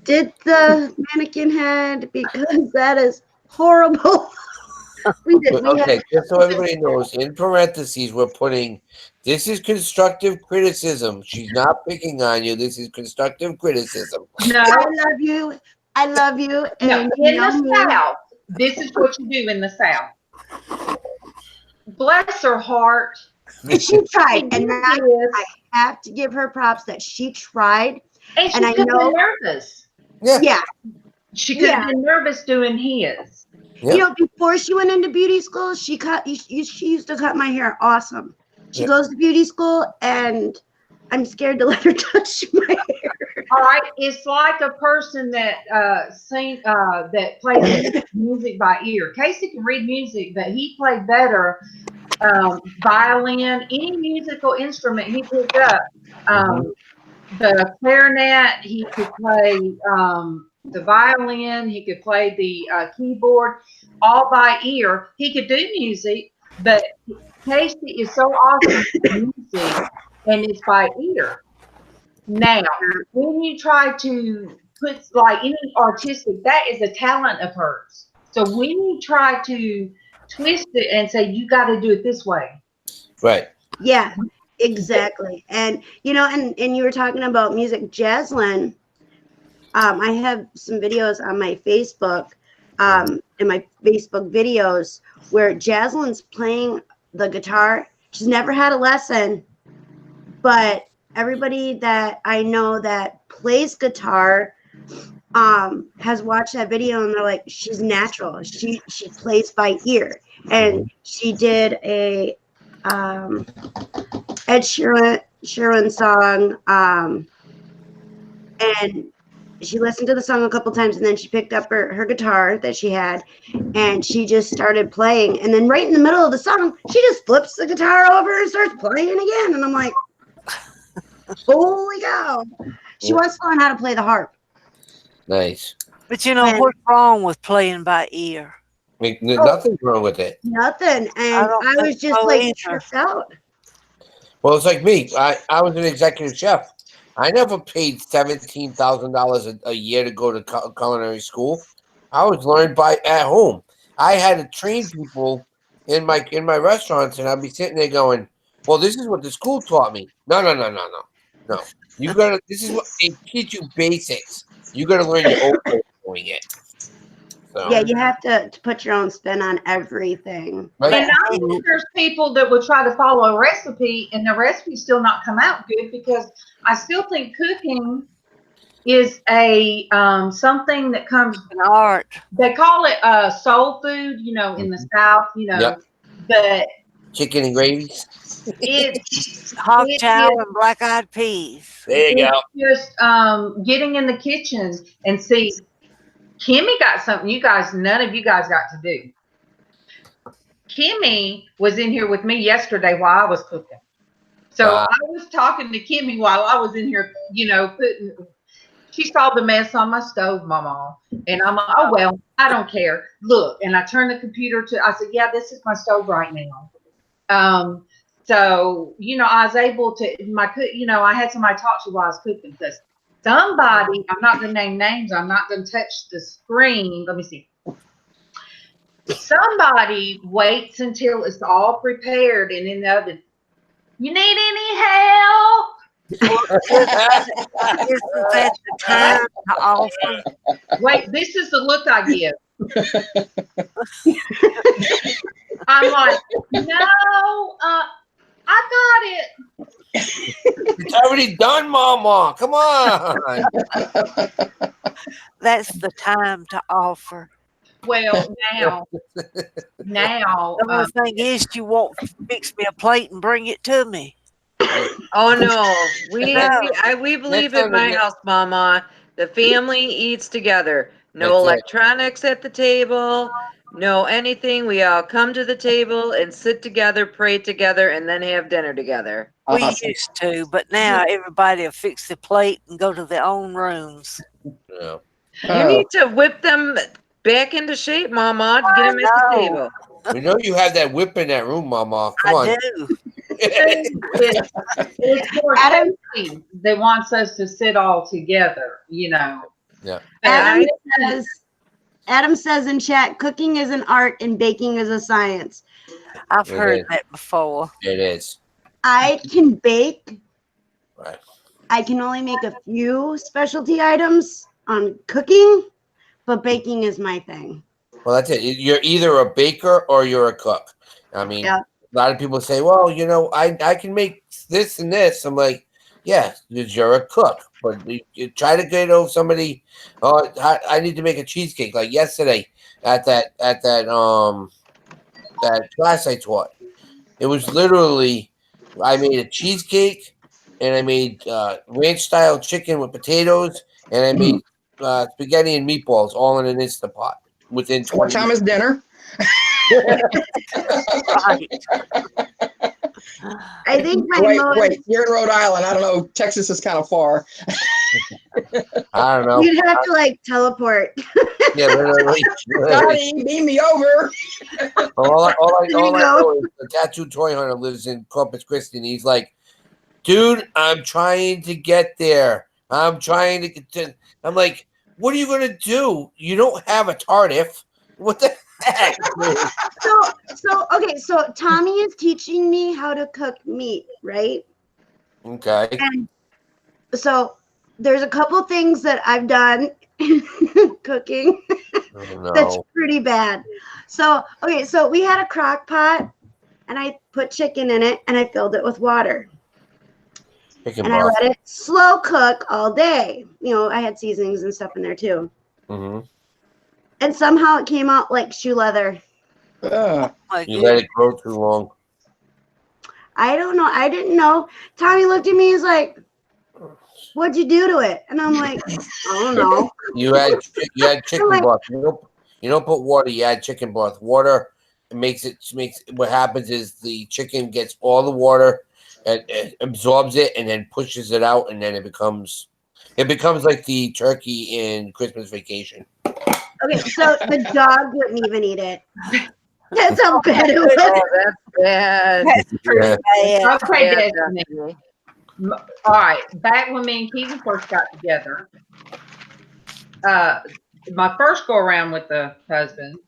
did the mannequin head because that is horrible. Okay, just so everybody knows, in parentheses, we're putting, this is constructive criticism. She's not picking on you. This is constructive criticism. No, I love you. And in the South, this is what you do in the South. Bless her heart. And she tried, and I have to give her props that she tried. And she could have been nervous. Yeah. She could have been nervous doing his. Yep. Before she went into beauty school, she used to cut my hair awesome. She goes to beauty school, and I'm scared to let her touch my hair. All right, it's like a person that that plays music by ear. Casey can read music, but he played better violin, any musical instrument he picked up. The clarinet, he could play the violin, he could play the keyboard, all by ear. He could do music, but Casey is so awesome at music, and it's by ear. Now, when you try to put like any artistic, that is a talent of hers. So when you try to twist it and say you got to do it this way, right? Yeah. Exactly. And and you were talking about music, LizzAnn. I have some videos on my Facebook, in my Facebook videos where LizzAnn's playing the guitar. She's never had a lesson, but everybody that I know that plays guitar has watched that video and they're like, she's natural. She plays by ear. And she did a Ed Sheeran song, and she listened to the song a couple times, and then she picked up her guitar that she had, and she just started playing. And then right in the middle of the song, she just flips the guitar over and starts playing again. And I'm like, holy cow! She wants to learn how to play the harp. Nice. But what's wrong with playing by ear? Nothing's wrong with it. Nothing. And I was just like tripped out. Well, it's like me. I was an executive chef. I never paid $17,000 a year to go to culinary school. I was learned at home. I had to train people in my restaurants, and I'd be sitting there going, "Well, this is what the school taught me." No. You gotta. This is what they teach you basics. You gotta learn your own way of doing it. So. Yeah, you have to put your own spin on everything. Right. And I think there's people that would try to follow a recipe and the recipe still not come out good, because I still think cooking is a something that comes an art. They call it soul food, in the South, but chicken and gravy. It's hog chow and black-eyed peas. There you go. Just getting in the kitchen and see. Kimmy got something you guys, none of you guys got to do. Kimmy was in here with me yesterday while I was cooking. So I was talking to Kimmy while I was in here, she saw the mess on my stove, MawMaw. And I'm like, oh, well, I don't care. Look, and I turned the computer I said, yeah, this is my stove right now. So, I was able to, I had somebody talk to while I was cooking because somebody, I'm not going to name names, I'm not going to touch the screen. Let me see. Somebody waits until it's all prepared and in the oven. You need any help? Isn't that the time to offer? Wait, this is the look I give. I'm like, no, I got it. It's already done, MawMaw. Come on. That's the time to offer. Well, now, The only thing is, you won't fix me a plate and bring it to me. Oh no, we believe in my house, MawMaw. The family eats together. No electronics at the table. No anything. We all come to the table and sit together, pray together, and then have dinner together. We used to, but now everybody will fix the plate and go to their own rooms. Yeah. You need to whip them back into shape, MawMaw, to get them at the table. We know you have that whip in that room, MawMaw. Come on. I do. It's for Traci that wants us to sit all together, Yeah. Adam says in chat, cooking is an art and baking is a science. I've heard that before. It is. I can bake. Right. I can only make a few specialty items on cooking, but baking is my thing. Well, that's it. You're either a baker or you're a cook. I mean, a lot of people say, well, I can make this and this. I'm like, yeah, you're a cook. But you try to get over somebody, I need to make a cheesecake. Like yesterday at that class I taught. It was literally, I made a cheesecake and I made ranch style chicken with potatoes and I made spaghetti and meatballs all in an Instant Pot within 20 What time is dinner? Right. I think wait, you're in Rhode Island. I don't know. Texas is kind of far. I don't know. You'd have to teleport. Yeah, literally. Daddy, beam me over. All I know is the tattoo toy hunter lives in Corpus Christi, and he's like, dude, I'm trying to get there. I'm trying to get to. I'm like, what are you going to do? You don't have a TARDIS. What the heck? So Tommy is teaching me how to cook meat, right? Okay. And so there's a couple things that I've done cooking that's pretty bad. So we had a crock pot and I put chicken in it and I filled it with water. And I let it slow cook all day. I had seasonings and stuff in there too. Mm-hmm. And somehow it came out like shoe leather. You let it grow too long. I don't know. I didn't know. Tommy looked at me. He's like, "What'd you do to it?" And I'm like, "I don't know." You had chicken broth. You don't put water. You add chicken broth. Water makes. What happens is the chicken gets all the water and absorbs it, and then pushes it out, and then it becomes like the turkey in Christmas Vacation. Okay, so the dog wouldn't even eat it. That's how bad it was. Oh, that's bad. That's pretty bad. Okay, Destiny. All right, back when me and Keegan first got together, my first go around with the husband,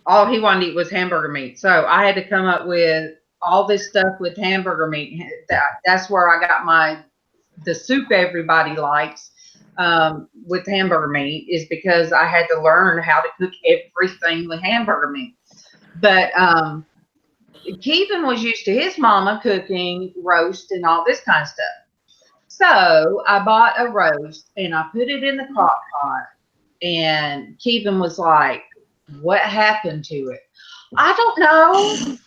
all he wanted to eat was hamburger meat. So I had to come up with all this stuff with hamburger meat. That's where I got the soup everybody likes. With hamburger meat is because I had to learn how to cook everything with hamburger meat. But Keegan was used to his mama cooking roast and all this kind of stuff. So I bought a roast and I put it in the crock pot. And Keegan was like, what happened to it? I don't know.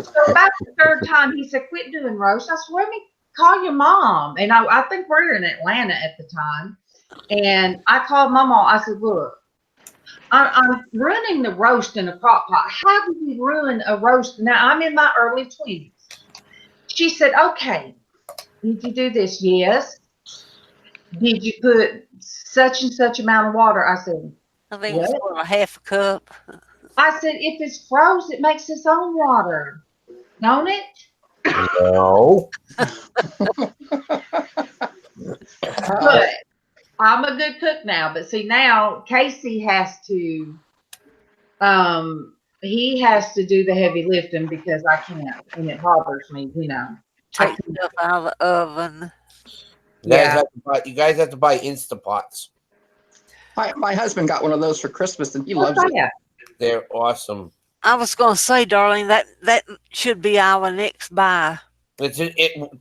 So about the third time he said, quit doing roast. I said, let me call your mom. And I think we're in Atlanta at the time. And I called MawMaw. I said, look, I'm ruining the roast in a crock pot. How do you ruin a roast? Now, I'm in my early 20s. She said, okay, did you do this? Yes. Did you put such and such amount of water? I said, I think what? it's more a half a cup. I said, if it's frozen, it makes its own water. Don't it? No. But I'm a good cook now. But see, now Casey has to, he has to do the heavy lifting because I can't, and it bothers me, you know. Take stuff out of the oven. You guys have to buy Instapots. My husband got one of those for Christmas, and he What's loves it. that? They're awesome. I was going to say, darling, that should be our next buy.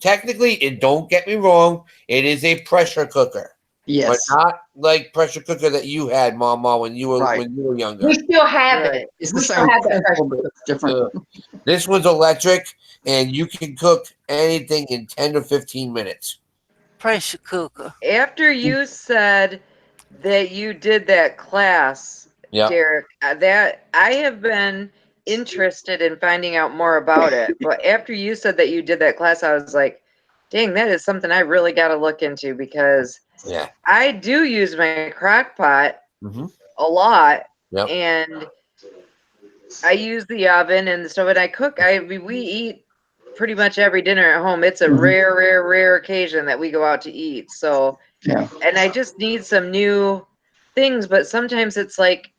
Technically, don't get me wrong, it is a pressure cooker. Yes. But not like pressure cooker that you had, MawMaw, when you were younger. We still have it. It's the same principle, but it's different. This one's electric, and you can cook anything in 10 to 15 minutes. Pressure cooker. After you said that you did that class, Derek, that I have been interested in finding out more about it. But after you said that you did that class, I was like, dang, that is something I really got to look into, because I do use my crock pot a lot, and I use the oven and the stove, and I cook. We eat pretty much every dinner at home. It's a rare occasion that we go out to eat. So, and I just need some new things. But sometimes it's like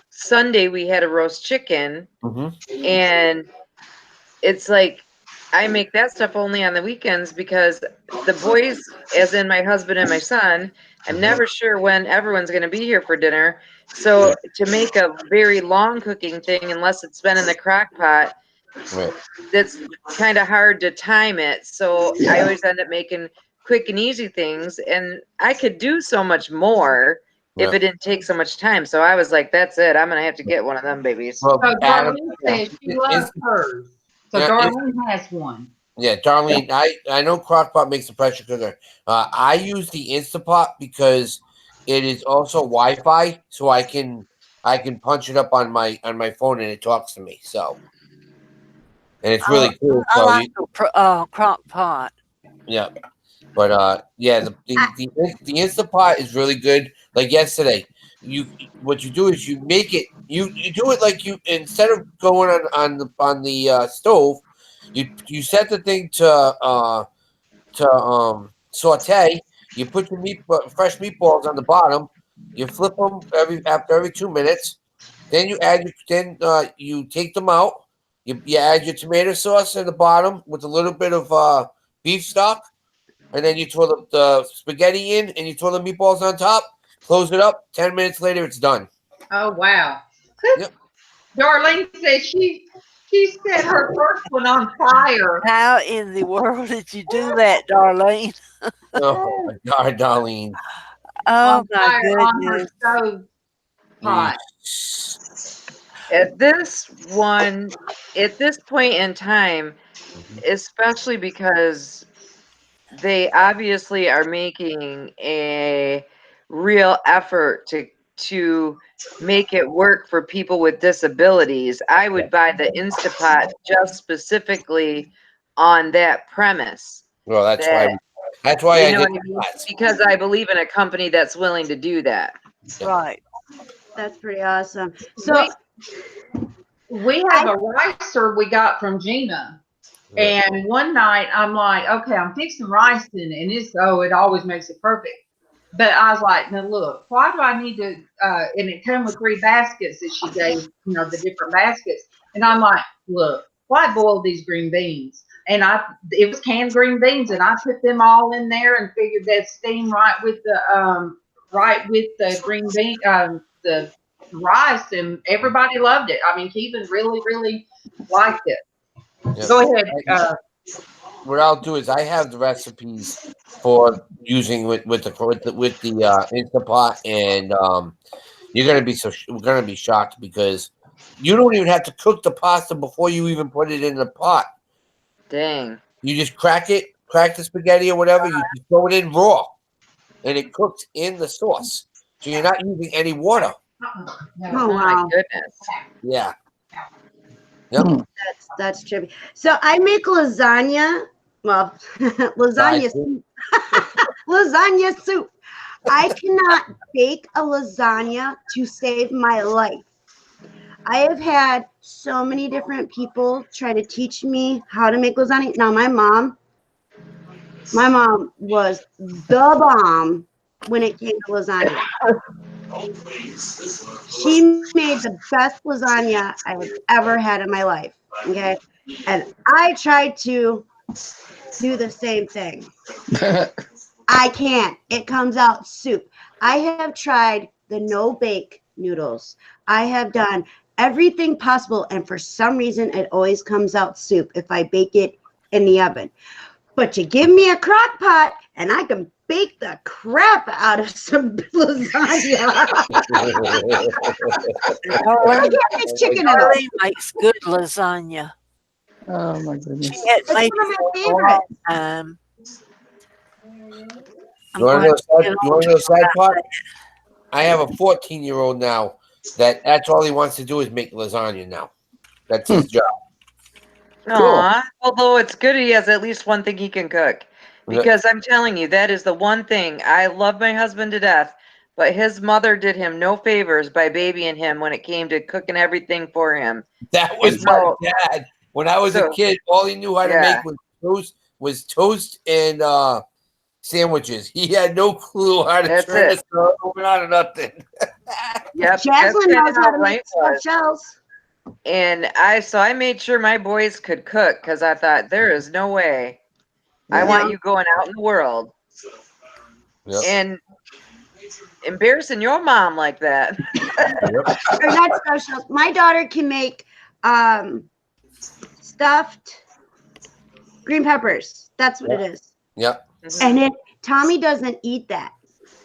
Sunday we had a roast chicken, and it's like I make that stuff only on the weekends because the boys, as in my husband and my son, I'm never sure when everyone's going to be here for dinner. So to make a very long cooking thing, unless it's been in the crock pot, that's kind of hard to time it. So I always end up making quick and easy things, and I could do so much more if it didn't take so much time. So I was like, that's it. I'm going to have to get one of them babies. So Darlene says she loves hers. So Darlene has one. Yeah, Darlene, I know Crock-Pot makes a pressure cooker. I use the Instapot because it is also Wi-Fi, so I can punch it up on my phone and it talks to me. So, and it's really cool. I like the Crock-Pot. Yeah, but the Instapot is really good. Like yesterday, what you do is you make it. You do it like you, instead of going on the stove, you set the thing to saute. You put your fresh meatballs on the bottom. You flip them after every 2 minutes. Then you you take them out. You add your tomato sauce in the bottom with a little bit of beef stock, and then you throw the spaghetti in, and you throw the meatballs on top. Close it up. 10 minutes later, it's done. Oh wow! Darlene says she set her first one on fire. How in the world did you do that, Darlene? Oh my God, Darlene! Oh my goodness! So hot. At this point in time, especially because they obviously are making a real effort to make it work for people with disabilities, I would buy the Instapot just specifically on that premise. Well, that's why I did that. Because I believe in a company that's willing to do that. Right. That's pretty awesome. So we have a ricer we got from Gina. And one night I'm like, okay, I'm fixing rice in it, and it always makes it perfect. But I was like, now look, why do I need to? And it came with 3 baskets that she gave, the different baskets. And I'm like, look, why boil these green beans? And it was canned green beans, and I put them all in there and figured that steam right with the green bean, the rice, and everybody loved it. I mean, Keevan really, really liked it. Yeah. Go ahead. What I'll do is I have the recipes for using with the Instapot, and you're gonna be shocked because you don't even have to cook the pasta before you even put it in the pot. Dang! You just crack the spaghetti or whatever. You just throw it in raw, and it cooks in the sauce. So you're not using any water. Oh wow, my goodness. Yeah. Yep. that's trippy. So I make lasagna. Well, lasagna soup. Lasagna soup. I cannot bake a lasagna to save my life. I have had so many different people try to teach me how to make lasagna. Now, my mom was the bomb when it came to lasagna. She made the best lasagna I've ever had in my life. Okay. And I tried to do the same thing. I can't. It comes out soup. I have tried the no bake noodles. I have done everything possible, and for some reason, it always comes out soup if I bake it in the oven. But you give me a crock pot, and I can bake the crap out of some lasagna. I can't make chicken at all. Darlene makes good lasagna. Oh my goodness. She had It's made one of my it for a long favorites. time. You want to know the sad part? I have a 14-year-old now that's all he wants to do is make lasagna now. That's his job. Aw, although it's good he has at least one thing he can cook. Because I'm telling you, that is the one thing. I love my husband to death, but his mother did him no favors by babying him when it came to cooking everything for him. That was my dad. When I was a kid, all he knew how to make was toast and sandwiches. He had no clue how to turn this over on or nothing. Yep. Jasmine knows how to make stuffed shells. And I made sure my boys could cook because I thought there is no way. I want you going out in the world and embarrassing your mom like that. Or not stuffed shells. My daughter can make stuffed green peppers. That's what it is. Yep. And Tommy doesn't eat that.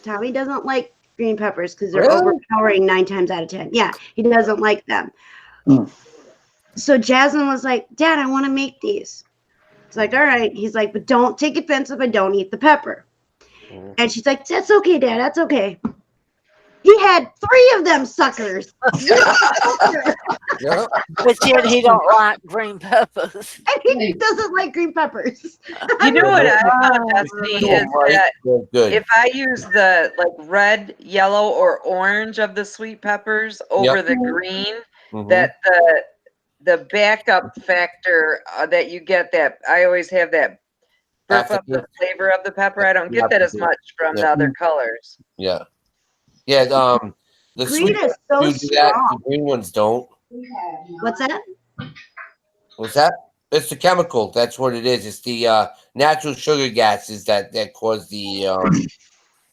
Tommy doesn't like green peppers because they're overpowering 9 times out of 10. Yeah, he doesn't like them. So Jasmine was like, Dad, I want to make these. It's like, all right. He's like, but don't take offense if I don't eat the pepper. And she's like, that's okay, Dad. That's okay. He had 3 of them suckers. But yet he don't like green peppers. And he doesn't like green peppers. You know what I found fascinating is that if I use the red, yellow, or orange of the sweet peppers over the green, that the backup factor that you get, that I always have that burp up the flavor of the pepper. I don't get that as much from the other colors. Yeah. Yeah, the green sweet is so do that, the green ones don't. What's that? What's that? It's the chemical. That's what it is. It's the natural sugar gases that cause the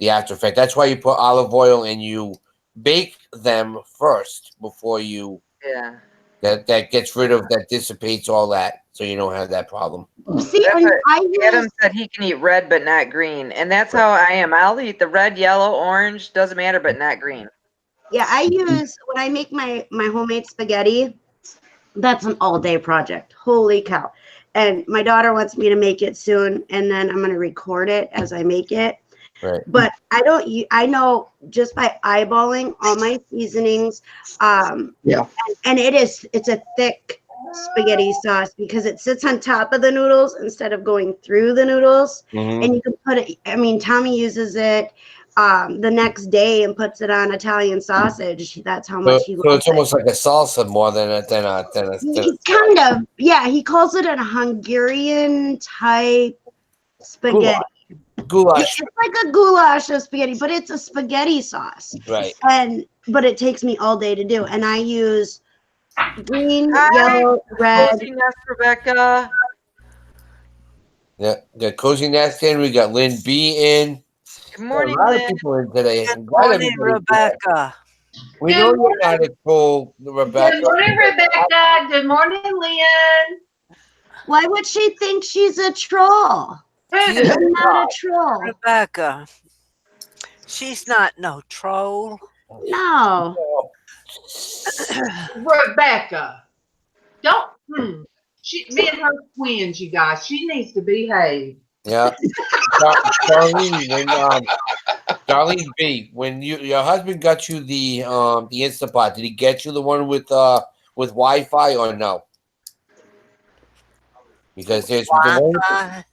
after effect. That's why you put olive oil and you bake them first before you. Yeah. That gets rid of, that dissipates all that, so you don't have that problem. See, Adam said he can eat red but not green, and that's how I am. I'll eat the red, yellow, orange, doesn't matter, but not green. Yeah, I use, when I make my homemade spaghetti, that's an all-day project. Holy cow. And my daughter wants me to make it soon, and then I'm going to record it as I make it. Right. But I know just by eyeballing all my seasonings, and it's a thick spaghetti sauce because it sits on top of the noodles instead of going through the noodles. And you can put it, I mean, Tommy uses it the next day and puts it on Italian sausage. That's how much he loves it. So it's almost like a salsa more than a It's kind of, yeah, he calls it a Hungarian type spaghetti. Goulash. It's like a goulash of spaghetti, but it's a spaghetti sauce. Right. But it takes me all day to do. And I use green, yellow, red. Cozy Nest, Rebecca. Yeah, the Cozy Nest in. We got Lynn B in. Good morning, a lot Lynn. of people in today. Good morning, Rebecca. We know you're not at full, Rebecca. Good morning, Rebecca. Good morning, Lynn. Why would she think she's a troll? I'm not a troll. Rebecca. She's not no troll. No. Rebecca. Don't. She, me and her twins, you guys. She needs to behave. Yeah. Darlene B, when your husband got you the Instapot, did he get you the one with Wi-Fi or no? Because there's Wi-Fi.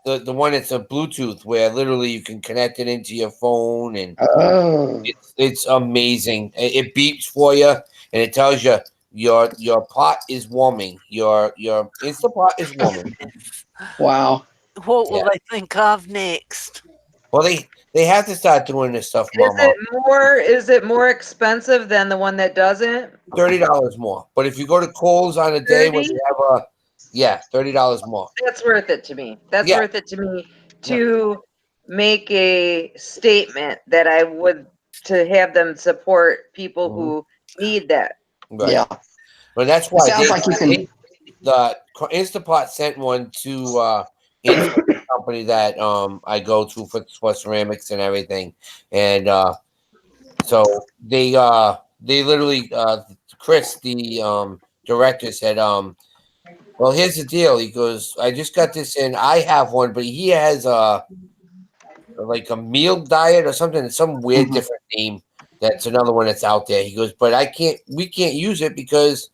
the one that's a Bluetooth where literally you can connect it into your phone, and it's amazing. It beeps for you and it tells you your pot is warming. Your Instapot is warming. Wow. What will they think of next? Well, they have to start doing this stuff, Mama. Is it more expensive than the one that doesn't? $30 more. But if you go to Kohl's on a day when you have $30 more. That's worth it to me. That's worth it to me to make a statement that I would to have them support people who need that. Right. Yeah. Well, that's why it sounds like you can. The Instapot sent one to the company that I go to for ceramics and everything, and so they literally Chris, the director, said, well, here's the deal. He goes, I just got this in. I have one, but he has like a meal diet or something, some weird different name. That's another one that's out there. He goes, but we can't use it because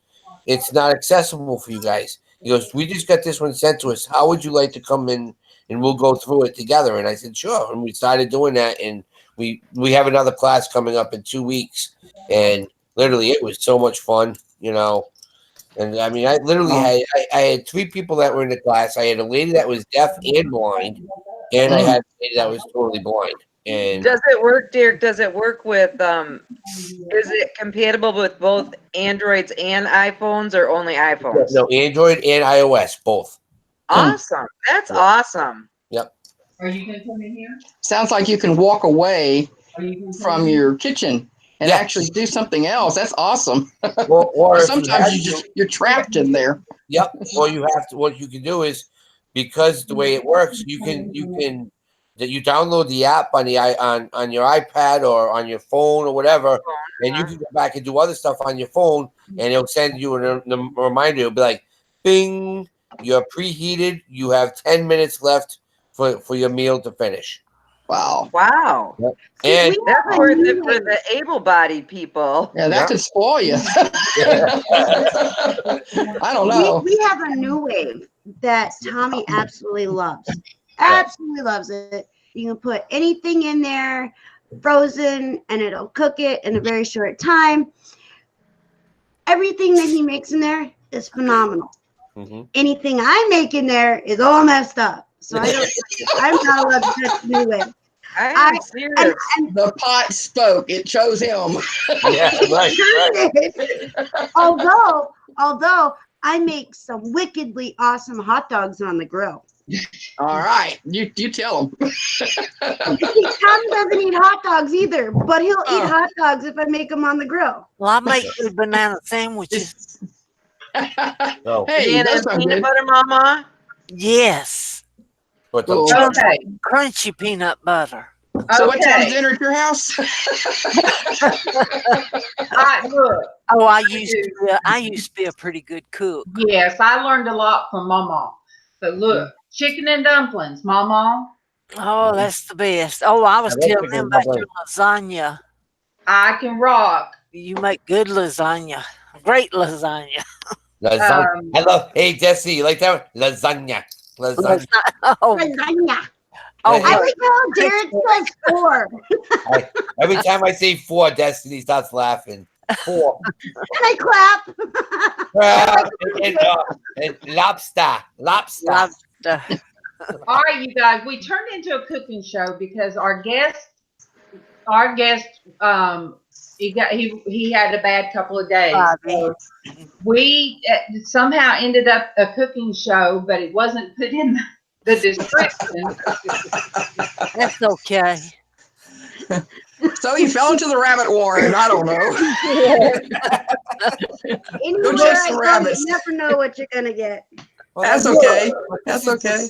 it's not accessible for you guys. He goes, we just got this one sent to us. How would you like to come in and we'll go through it together? And I said, sure. And we started doing that. And we have another class coming up in 2 weeks. And literally it was so much fun, you know. And I mean, I literally had 3 people that were in the class. I had a lady that was deaf and blind, and I had a lady that was totally blind. And does it work, Derek? Does it work with is it compatible with both Androids and iPhones or only iPhones? No, Android and iOS, both. Awesome. That's awesome. Yep. Are you going to come in here? Sounds like you can walk away from your kitchen and actually do something else. That's awesome. Or sometimes you're trapped in there. Yep. Or you have to. What you can do is, because the way it works, you download the app on the on your iPad or on your phone or whatever, and you can go back and do other stuff on your phone, and it'll send you a reminder. It'll be like, "Bing, you're preheated. You have 10 minutes left for your meal to finish." Wow. Wow. Yep. And that's worth it for the able-bodied people. Yeah, that could spoil you. I don't know. We have a new wave that Tommy absolutely loves. Absolutely loves it. You can put anything in there, frozen, and it'll cook it in a very short time. Everything that he makes in there is phenomenal. Anything I make in there is all messed up. So I'm not allowed to touch the new wave. I'm serious. And the pot spoke. It chose him. Yeah, right. Although I make some wickedly awesome hot dogs on the grill. All right, you tell him. Tommy doesn't eat hot dogs either, but he'll eat hot dogs if I make them on the grill. Well, I make good banana sandwiches. Hey, that's peanut butter, Mama. Yes. Crunchy peanut butter. So what time's dinner at your house? Oh, I used to be a pretty good cook. Yes, I learned a lot from MawMaw. But look, chicken and dumplings, MawMaw. Oh, that's the best. Oh, I was telling them about your lasagna. I can rock. You make good lasagna. Great lasagna. I love. Hey, Jesse, you like that one? Lasagna. Lasagna. Oh, I like how Derek says 4. Every time I say 4, Destiny starts laughing. 4. And I clap. And lobster. All right, you guys, we turned into a cooking show because our guest, he had a bad couple of days. So we somehow ended up a cooking show, but it wasn't put in the description. That's okay. So he fell into the rabbit warren. I don't know. Anywhere I go, you never know what you're gonna get. Well, that's okay. That's okay.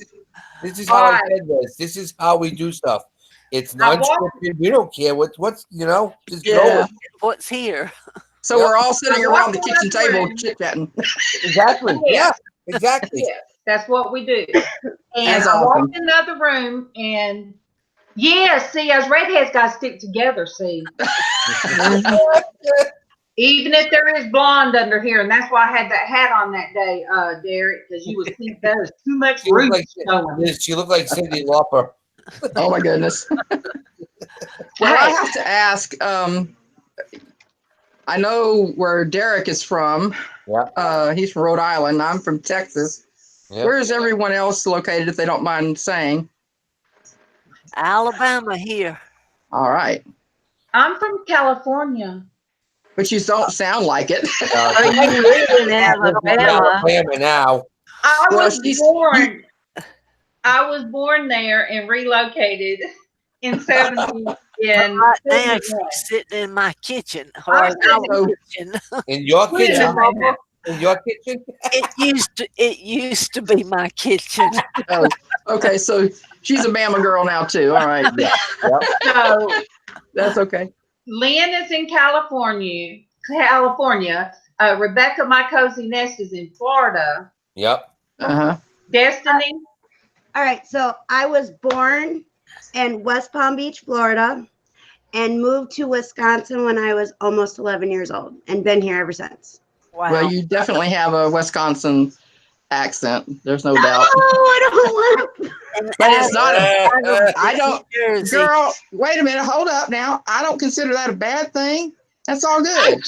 This is how I said this. This is how we do stuff. It's non-scripted. We don't care what's just go. What's here? So we're all sitting around the kitchen table chit-chatting. Exactly. Yeah. Exactly. Yeah, that's what we do. And I walked in the other room, and see, us redheads got to stick together. See, even if there is blonde under here, and that's why I had that hat on that day, Derek, because you would think there's too much room. She looked like Cyndi Lauper. Oh my goodness. Well, I have to ask. I know where Derek is from. Yeah. He's from Rhode Island. I'm from Texas. Yep. Where is everyone else located, if they don't mind saying? Alabama here. All right. I'm from California. But you don't sound like it. You live in Alabama now. I was born there and relocated in 70. Right now, sitting in my kitchen. In your kitchen? In your kitchen? It used to be my kitchen. Oh, okay, so she's a Bama girl now too. All right. So that's okay. Lynn is in California. Rebecca, my cozy nest, is in Florida. Yep. Destiny. All right, so I was born in West Palm Beach, Florida, and moved to Wisconsin when I was almost 11 years old, and been here ever since. Wow. Well, you definitely have a Wisconsin accent. There's no doubt. Oh, I don't want to. But it's not I don't. Girl, wait a minute. Hold up now. I don't consider that a bad thing. That's all good.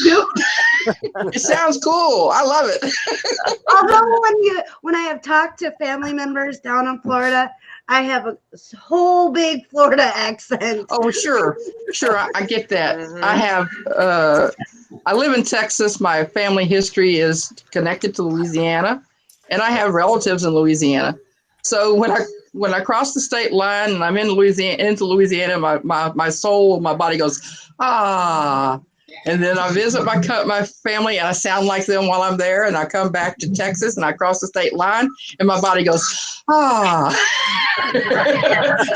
It sounds cool. I love it. Although when I have talked to family members down in Florida, I have a whole big Florida accent. Oh, sure. I get that. I have, I live in Texas. My family history is connected to Louisiana, and I have relatives in Louisiana. So when I cross the state line and I'm in into Louisiana, my soul, my body goes, ah. And then I visit my family and I sound like them while I'm there. And I come back to Texas and I cross the state line and my body goes, ah.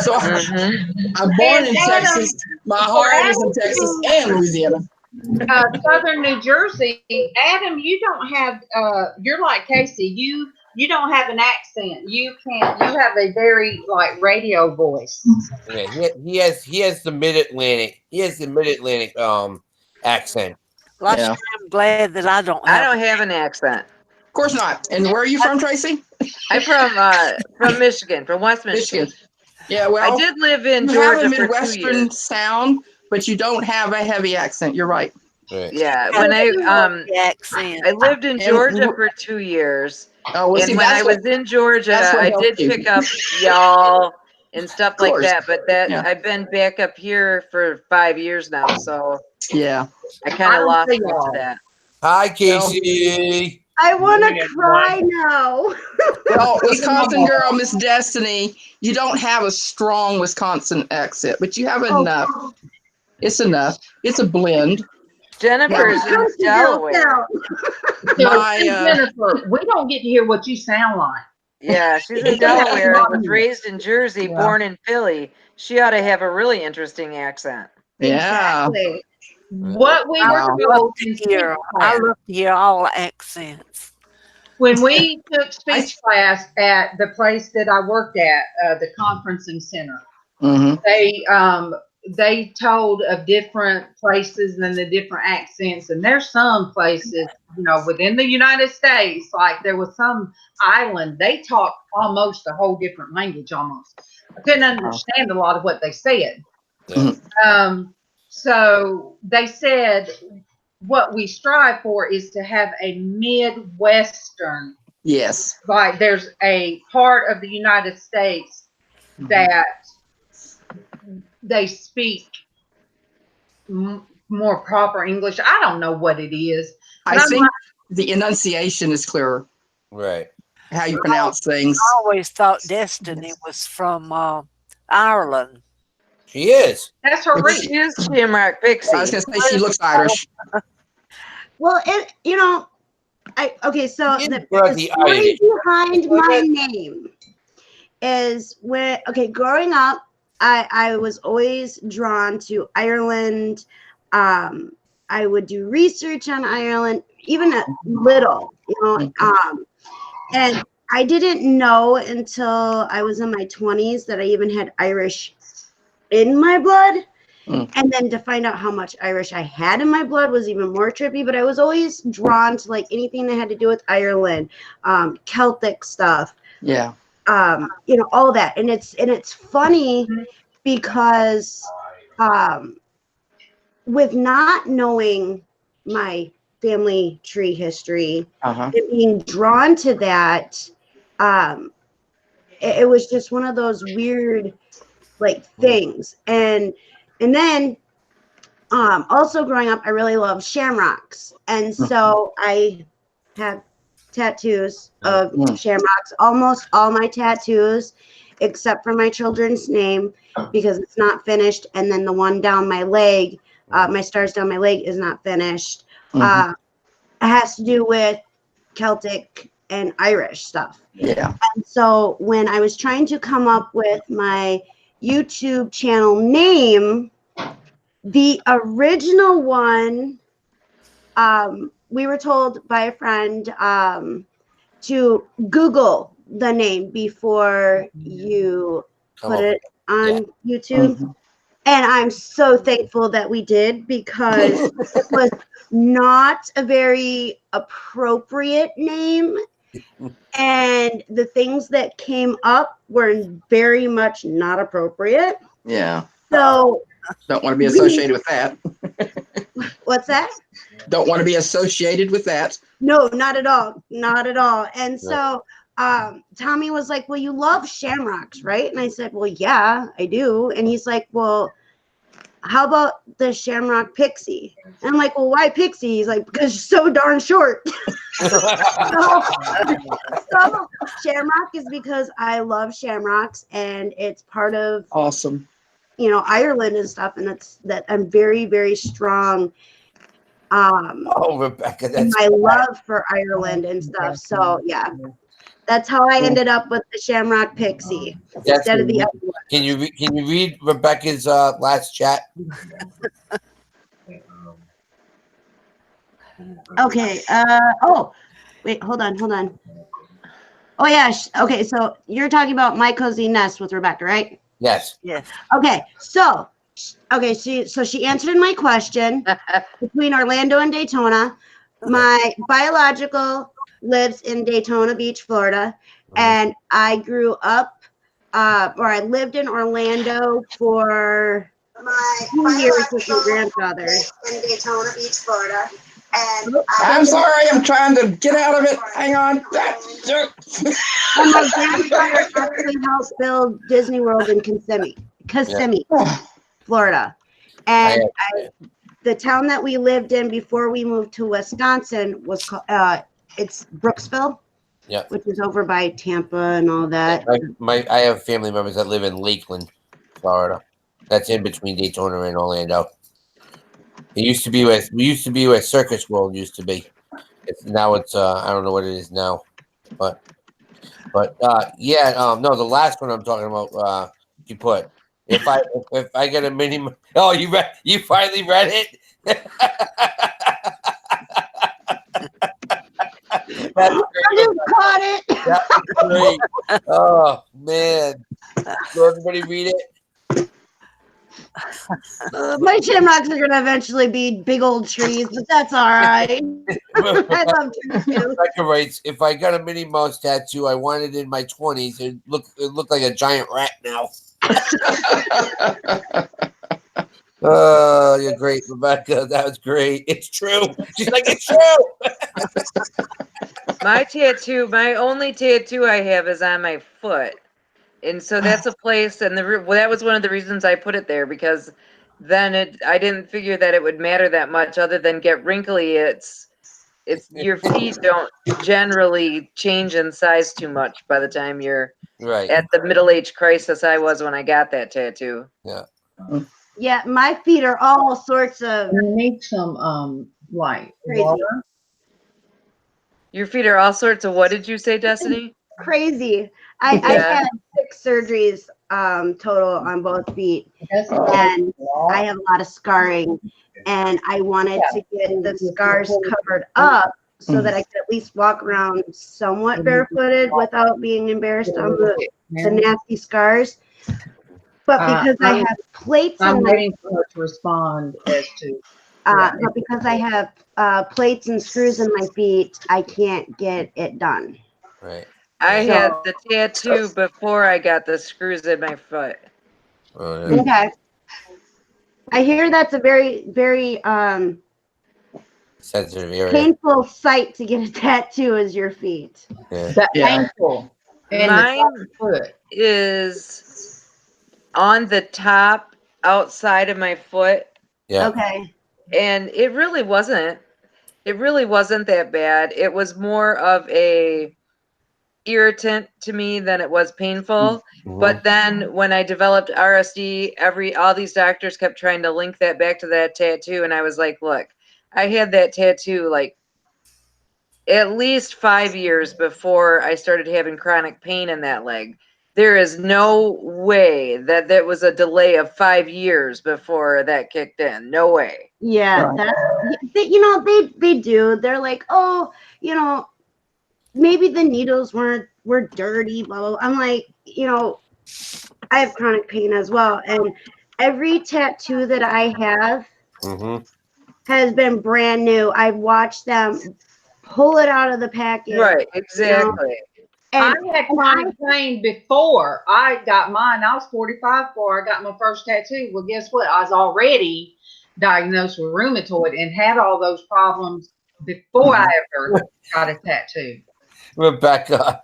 So I'm born in Texas. My heart is in Texas and Louisiana. Southern New Jersey. Adam, you don't have, you're like Casey. You don't have an accent. You have a very like radio voice. Yeah, he has the mid-Atlantic. He has the mid-Atlantic accent. I'm glad that I don't have an accent. Of course not. And where are you from, Tracy? I'm from Michigan, from West Michigan. Yeah, well, I did live in you Georgia have a for 2 Midwestern years. sound, but you don't have a heavy accent. You're right. Yeah, when I lived in Georgia for 2 years. Oh, well, and when I was in Georgia, I did pick up y'all and stuff like that. But I've been back up here for 5 years now, so yeah, I kind of lost into that. Hi, Casey. I want to cry now. Well, Wisconsin girl, Miss Destiny, you don't have a strong Wisconsin accent, but you have enough. It's enough. It's a blend. Jennifer's in Delaware. Jennifer, we don't get to hear what you sound like. Yeah, she's in Delaware. Was raised in Jersey, born in Philly. She ought to have a really interesting accent. Yeah. Exactly. What we were told here, I love to hear all accents. When we took speech class at the place that I worked at, the conferencing center, they told of different places and the different accents, and there's some places, within the United States, like there was some island, they talked almost a whole different language almost. I couldn't understand a lot of what they said. So they said what we strive for is to have a Midwestern. Yes. Like there's a part of the United States that they speak more proper English. I don't know what it is. I think the enunciation is clearer. Right. How you pronounce things. I always thought Destiny was from Ireland. She is. That's her reach. She is Shamrock Pixie. I was going to say she looks Irish. Well, so the story behind my name is growing up, I was always drawn to Ireland. I would do research on Ireland, even at little, and I didn't know until I was in my 20s that I even had Irish in my blood. And then to find out how much Irish I had in my blood was even more trippy. But I was always drawn to like anything that had to do with Ireland, Celtic stuff. Yeah. You know, all that. And it's funny because with not knowing my family tree history, and being drawn to that, it was just one of those weird like things. And then also growing up, I really loved shamrocks, and so I have tattoos of shamrocks. Almost all my tattoos, except for my children's name, because it's not finished, and then the one down my leg, my stars down my leg, is not finished. It has to do with Celtic and Irish stuff. Yeah. And so when I was trying to come up with my YouTube channel name, the original one, we were told by a friend to Google the name before you put it on YouTube. And I'm so thankful that we did, because it was not a very appropriate name. And the things that came up were very much not appropriate. Yeah. So don't want to be associated with that. What's that? Don't want to be associated with that. No, not at all. Not at all. And so Tommy was like, well, you love shamrocks, right? And I said, well, yeah, I do. And he's like, well, how about the shamrock pixie? And I'm like, well, why pixie? He's like, because you're so darn short. so shamrock is because I love shamrocks, and it's part of you know, Ireland and stuff, and that's that I'm very, very strong Rebecca, in my love for Ireland and stuff. So yeah. That's how I ended up with the Shamrock Pixie instead of the other one. Can you read Rebecca's last chat? Okay. Oh, wait. Hold on. Oh yeah. Okay. So you're talking about My Cozy Nest with Rebecca, right? Yes. Yes. Okay. So she answered my question between Orlando and Daytona. My biological lives in Daytona Beach, Florida, and I grew up, or I lived in Orlando for 2 years with my grandfather. In Daytona Beach, Florida, and I'm sorry, I'm trying to get out of it. Hang on. And my grandfather actually helped build Disney World in Kissimmee, Florida, and the town that we lived in before we moved to Wisconsin was called. It's Brooksville, which is over by Tampa and all that. I have family members that live in Lakeland, Florida. That's in between Daytona and Orlando. It used to be where Circus World used to be. Now it's I don't know what it is now, but yeah, no, the last one I'm talking about. You put if I get a mini. Oh, you finally read it. I just caught it. That's great. Oh man, will everybody read it? My shamrocks are gonna eventually be big old trees, but that's all right. I love trees too. Rebecca writes, if I got a Minnie Mouse tattoo, I wanted it in my 20s. It looked like a giant rat now. Oh, you're great, Rebecca. That was great. It's true. She's like, it's true. My only tattoo I have is on my foot. And so that's a place, and that was one of the reasons I put it there, because then I didn't figure that it would matter that much other than get wrinkly. It's your feet don't generally change in size too much by the time you're at the middle-age crisis I was when I got that tattoo. Yeah. Yeah, my feet are all sorts of. You need some like crazy. water. Your feet are all sorts of. What did you say, Destiny? Crazy. I had 6 surgeries total on both feet, and I have a lot of scarring, and I wanted to get the scars covered up so that I could at least walk around somewhat barefooted without being embarrassed on the nasty scars. But because I have plates, I'm waiting for her to respond as to. But because I have plates and screws in my feet, I can't get it done. Right. I had the tattoo before I got the screws in my foot. Oh, yeah. Okay. I hear that's a very, very Sensitive area. painful sight to get a tattoo as your feet. Yeah. That painful. And Mine is on the top outside of my foot. Yeah. Okay. And it really wasn't that bad. It was more of a irritant to me than it was painful. Mm-hmm. But then when I developed RSD, all these doctors kept trying to link that back to that tattoo, and I was like, look, I had that tattoo like at least 5 years before I started having chronic pain in that leg. There is no way that was a delay of 5 years before that kicked in. No way. Yeah, they do. They're like, oh, maybe the needles were dirty, blah, blah, blah. I'm like, I have chronic pain as well. And every tattoo that I have has been brand new. I've watched them pull it out of the package. Right, exactly. And I had chronic pain before I got mine. I was 45 before I got my first tattoo. Well, guess what? I was already diagnosed with rheumatoid and had all those problems before I ever got a tattoo. Rebecca,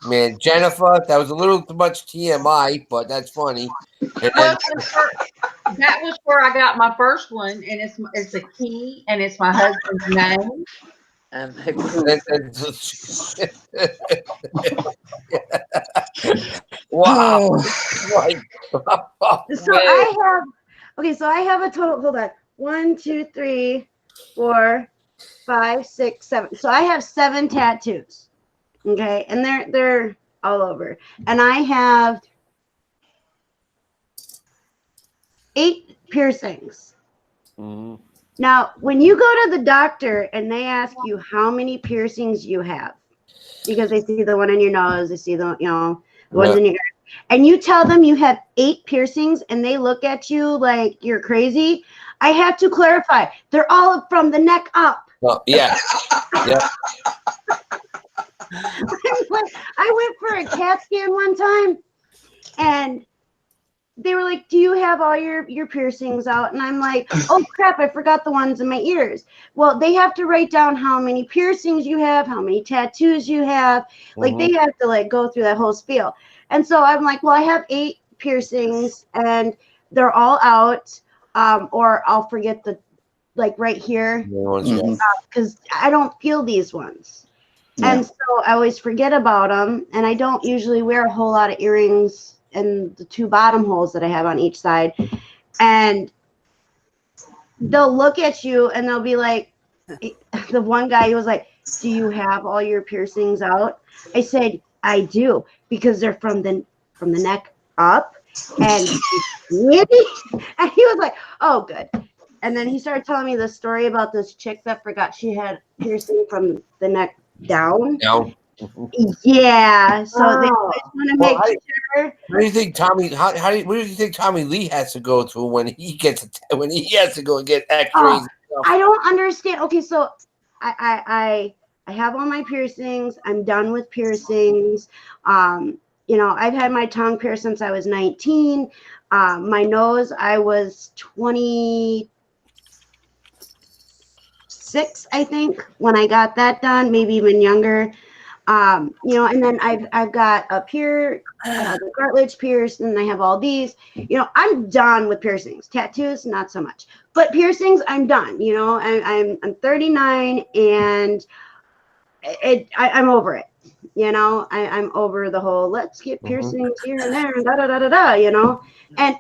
man, Jennifer, that was a little too much TMI, but that's funny. And then, That was where I got my first one, and it's a key, and it's my husband's name. Wow. So I have a total, hold on, 1, 2, 3, 4, 5, 6, 7. So I have 7 tattoos. Okay, and they're all over. And I have 8 piercings. Mm-hmm. Now, when you go to the doctor and they ask you how many piercings you have, because they see the one in your nose, they see the ones in your ear, and you tell them you have 8 piercings and they look at you like you're crazy, I have to clarify, they're all from the neck up. Well, yeah. Yeah. I went for a CAT scan one time and they were like, do you have all your piercings out? And I'm like, oh crap, I forgot the ones in my ears. Well, they have to write down how many piercings you have, how many tattoos you have. Like they have to go through that whole spiel. And so I'm like, well, I have 8 piercings and they're all out. Or I'll forget the right here because I don't feel these ones. Yeah. And so I always forget about them. And I don't usually wear a whole lot of earrings and the 2 bottom holes that I have on each side. And they'll look at you and they'll be like, the one guy, he was like, do you have all your piercings out? I said, I do, because they're from the neck up. And he was like, oh, good. And then he started telling me the story about this chick that forgot she had piercing from the neck down. No. Yeah. So they always want to make sure. What do you think Tommy? What do you think Tommy Lee has to go through when he has to go and get X-rays? I don't understand. Okay, so I have all my piercings. I'm done with piercings. I've had my tongue pierced since I was 19. My nose, I was 26, I think, when I got that done, maybe even younger. And then I've got up here, the cartilage pierced, and I have all these. I'm done with piercings. Tattoos, not so much. But piercings, I'm done. I'm 39, and I'm over it. I'm over the whole let's get piercings here and there and da.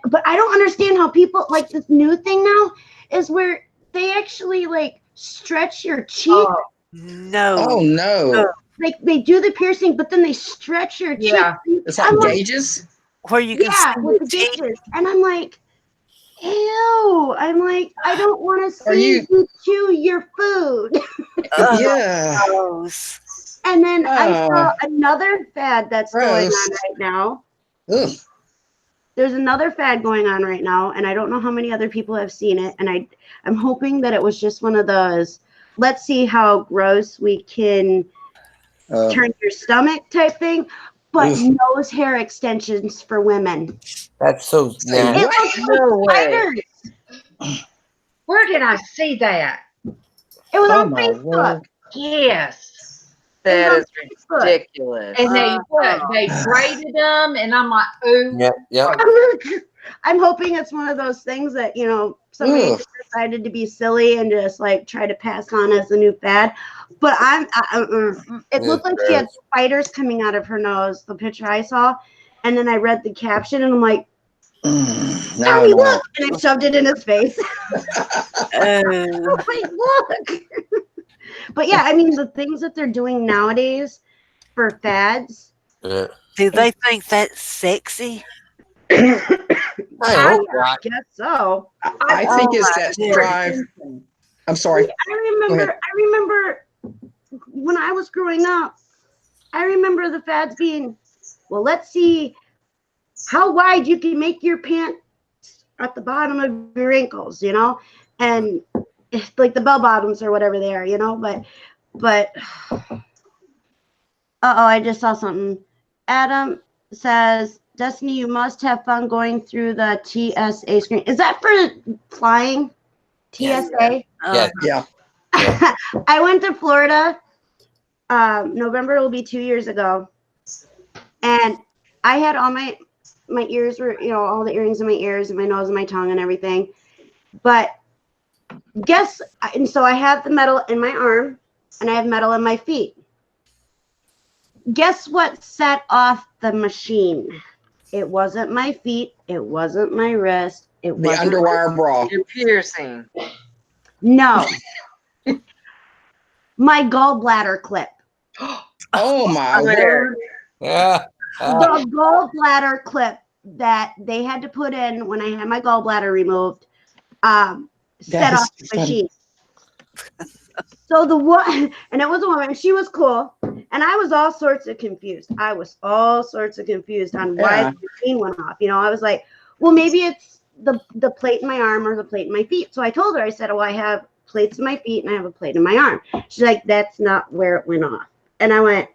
But I don't understand how people like this new thing now is where they actually stretch your cheek. Oh no. Like they do the piercing, but then they stretch your cheek. It's like gauges. Where you can see with the gauges. And I'm like, ew. I'm like, I don't want to see you chew your food. Yeah. Gross. And then I saw Oh. another fad that's going Gross. on right now. Ugh. There's another fad going on right now, and I don't know how many other people have seen it. And I'm hoping that it was just one of those, let's see how gross we can turn your stomach type thing. But nose hair extensions for women. That's so nasty. It looks like spiders. Where did I see that? It was on my Facebook. word. Yes. That is Facebook. ridiculous. And they braided them, and I'm like, ooh. Yeah. I'm hoping it's one of those things that, you know, somebody just decided to be silly and just like try to pass on as a new fad. But it looked like she had spiders coming out of her nose, the picture I saw. And then I read the caption and I'm like, Tommy, look! And I shoved it in his face. Like, look! But yeah, I mean, the things that they're doing nowadays for fads. Yeah. Do they think that's sexy? I guess so. I think it's that strive. I'm sorry. I remember when I was growing up, I remember the fads being, well, let's see how wide you can make your pants at the bottom of your ankles, you know, and like the bell bottoms or whatever they are, you know, but I just saw something. Adam says, Destiny, you must have fun going through the TSA screen. Is that for flying? TSA? Yeah. I went to Florida. November will be 2 years ago. And I had all my ears were, you know, all the earrings in my ears and my nose and my tongue and everything. But and so I have the metal in my arm and I have metal in my feet. Guess what set off the machine? It wasn't my feet. It wasn't my wrist. It was the underwire bra. Your piercing. No. My gallbladder clip. Oh my word. Yeah. The gallbladder clip that they had to put in when I had my gallbladder removed set off the machine. So the one, and it was a woman, she was cool, and I was all sorts of confused. I was all sorts of confused on why the machine went off. You know, I was like, well, maybe it's the plate in my arm or the plate in my feet. So I told her, I said, oh, I have plates in my feet and I have a plate in my arm. She's like, that's not where it went off. And I went,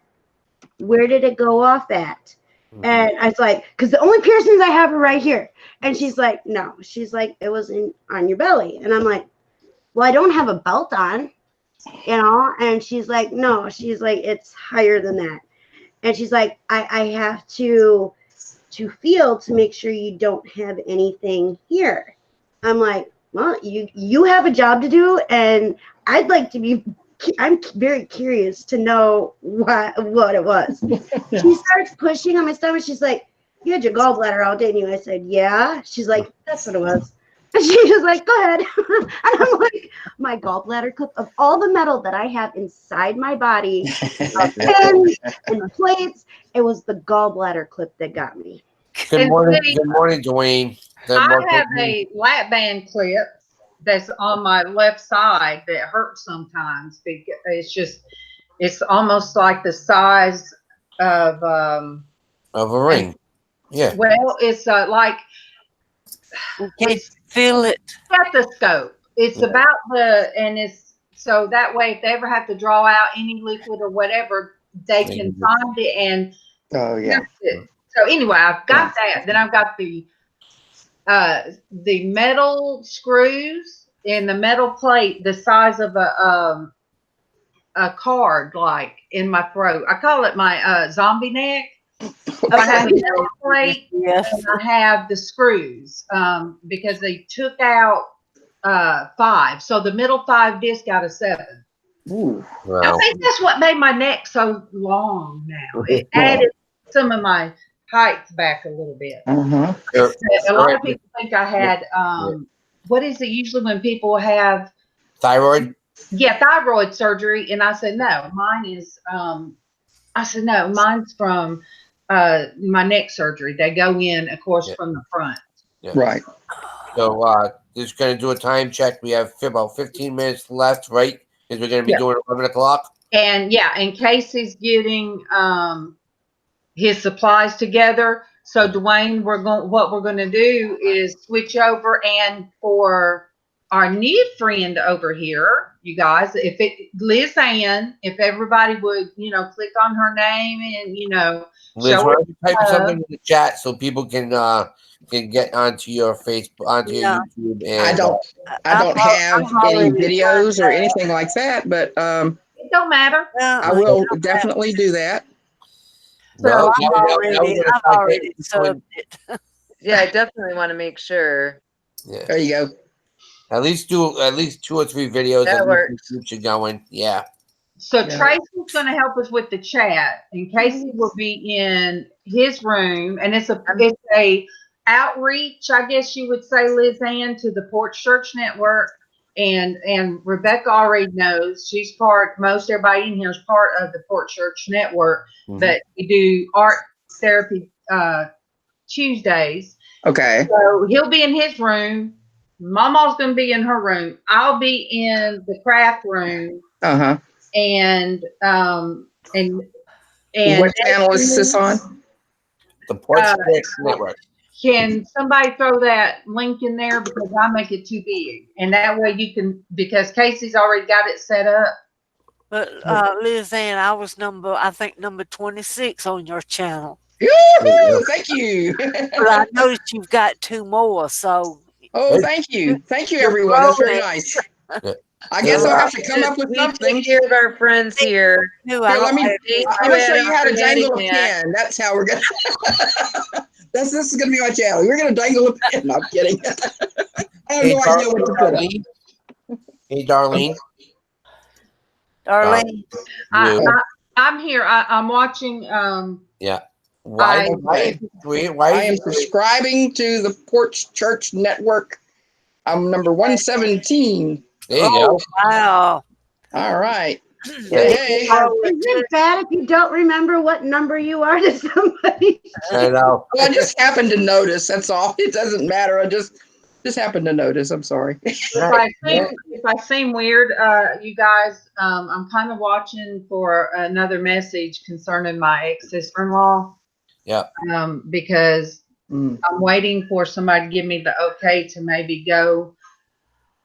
where did it go off at? And I was like, because the only piercings I have are right here. And she's like, no. She's like, it was on your belly. And I'm like, well, I don't have a belt on, you know? And she's like, no. She's like, it's higher than that. And she's like, I have to feel to make sure you don't have anything here. I'm like, well, you have a job to do, and I'd like to be. I'm very curious to know what it was. She starts pushing on my stomach. She's like, you had your gallbladder out, didn't you? I said, yeah. She's like, that's what it was. And she was like, go ahead. And I'm like, my gallbladder clip, of all the metal that I have inside my body, pins and plates, it was the gallbladder clip that got me. Good morning, Dwayne. I have a lap band clip that's on my left side that hurts sometimes because it's almost like the size of a ring. Yeah. Well, it's like you can't feel it. Stethoscope. It's about and it's so that way if they ever have to draw out any liquid or whatever, they can find it and it. So anyway, I've got that. Then I've got the metal screws and the metal plate the size of a card, like in my throat. I call it my zombie neck. I have the metal plate and I have the screws because they took out 5. So the middle 5 disc out of 7. Ooh, wow. I think that's what made my neck so long now. It added some of my height back a little bit. A lot of people think I had what is it usually when people have thyroid? Yeah, thyroid surgery, and I said no, mine is mine's from my neck surgery. They go in, of course, from the front. Right. So just gonna do a time check. We have about 15 minutes left, right? Because we're gonna be doing 11 o'clock. And Casey's getting his supplies together. So Dwayne, what we're gonna do is switch over, and for our new friend over here, you guys, LizzAnn, if everybody would, click on her name and Liz, show why her don't you type something in the chat so people can get onto your Facebook, onto your YouTube. And I don't have any videos or anything like that, but it don't matter. I will definitely do that. So I've already subbed it. Yeah, I definitely want to make sure. Yeah. There you go. At least 2 or 3 videos. That works. Keeps you going. Yeah. So Traci's going to help us with the chat, and Casey will be in his room, and it's a outreach, I guess you would say, LizzAnn, to the Porch Church Network, and Rebecca already knows she's most everybody in here is part of the Porch Church Network, but we do art therapy Tuesdays. Okay. So he'll be in his room. MawMaw's going to be in her room. I'll be in the craft room. Uh-huh. And what channel is this on? The Porch Network. Can somebody throw that link in there, because I make it too big, and that way you can, because Casey's already got it set up. But LizzAnn, I was number 26 on your channel. Yoo-hoo! Thank you. But I noticed you've got 2 more, so. Oh, thank you, everyone. That's very nice. I guess I'll have to come up with something. Here of our friends here. I'm gonna show you how to dangle a pin. That's how we're gonna. This is gonna be my channel. We're gonna dangle a pin. No, I'm kidding. I have no idea what to put up. Hey, Darlene. Darlene. I'm here. I'm watching. Yeah. Why I am subscribing to the Porch Church Network. I'm number 117. There you go. Wow. All right. Hey. Is it bad if you don't remember what number you are to somebody? I know. Well, I just happened to notice. That's all. It doesn't matter. I just happened to notice. I'm sorry. If I seem weird, you guys, I'm kind of watching for another message concerning my ex-sister-in-law. Yeah. Because I'm waiting for somebody to give me the okay to maybe go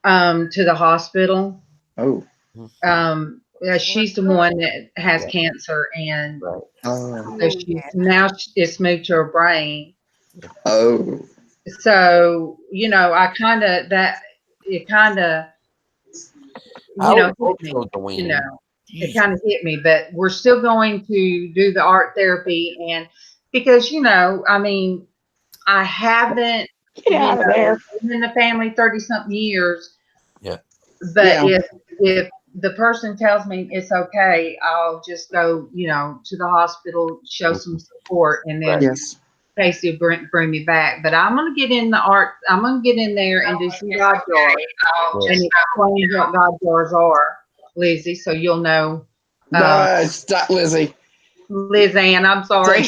to the hospital. Oh. She's the one that has cancer, and so it's moved to her brain. Oh. So, I kind of, it kind of hit me, but we're still going to do the art therapy. And because, I haven't been in the family 30-something years. Yeah. But if the person tells me it's okay, I'll just go, to the hospital, show some support, and then Casey will bring me back. But I'm going to get in the art. I'm going to get in there and do some God jars and explain what God jars are, Lizzie, so you'll know. No, stop, Lizzie. LizzAnn, I'm sorry.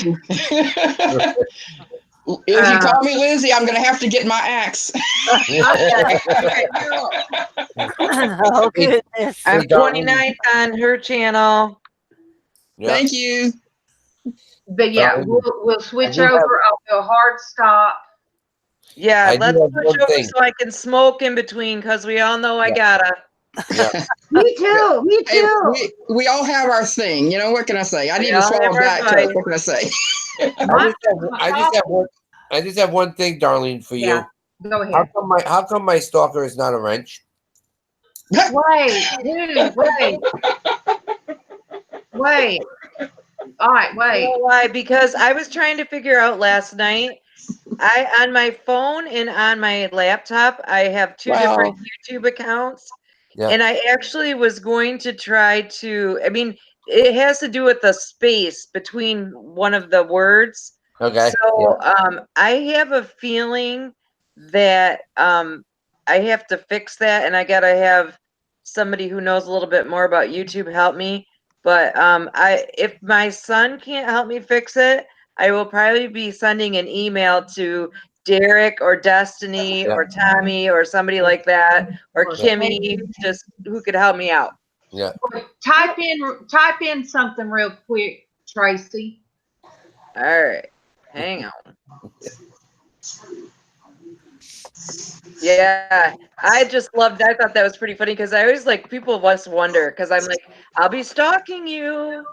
If you call me Lizzie, I'm going to have to get my axe. Oh, goodness. I'm 29th on her channel. Thank you. But we'll switch over. I'll do a hard stop. Yeah, let's switch over so I can smoke in between, because we all know I gotta. Yeah. Me too. Hey, we all have our thing. What can I say? I need to swallow Diet Coke. What can I say? I just have one thing, Darlene, for you. Go ahead. How come my stalker is not a wrench? Wait, dude, wait. All right, wait. You know why? Because I was trying to figure out last night. On my phone and on my laptop, I have 2 different YouTube accounts. Yeah. And I actually was going to try to, it has to do with the space between one of the words. Okay. So I have a feeling that I have to fix that, and I got to have somebody who knows a little bit more about YouTube help me. But if my son can't help me fix it, I will probably be sending an email to Derek or Destiny or Tommy or somebody like that or Kimmy, just who could help me out. Yeah. Type in something real quick, Traci. All right. Hang on. Yeah, I just loved. I thought that was pretty funny because I always like people must wonder because I'm like, I'll be stalking you.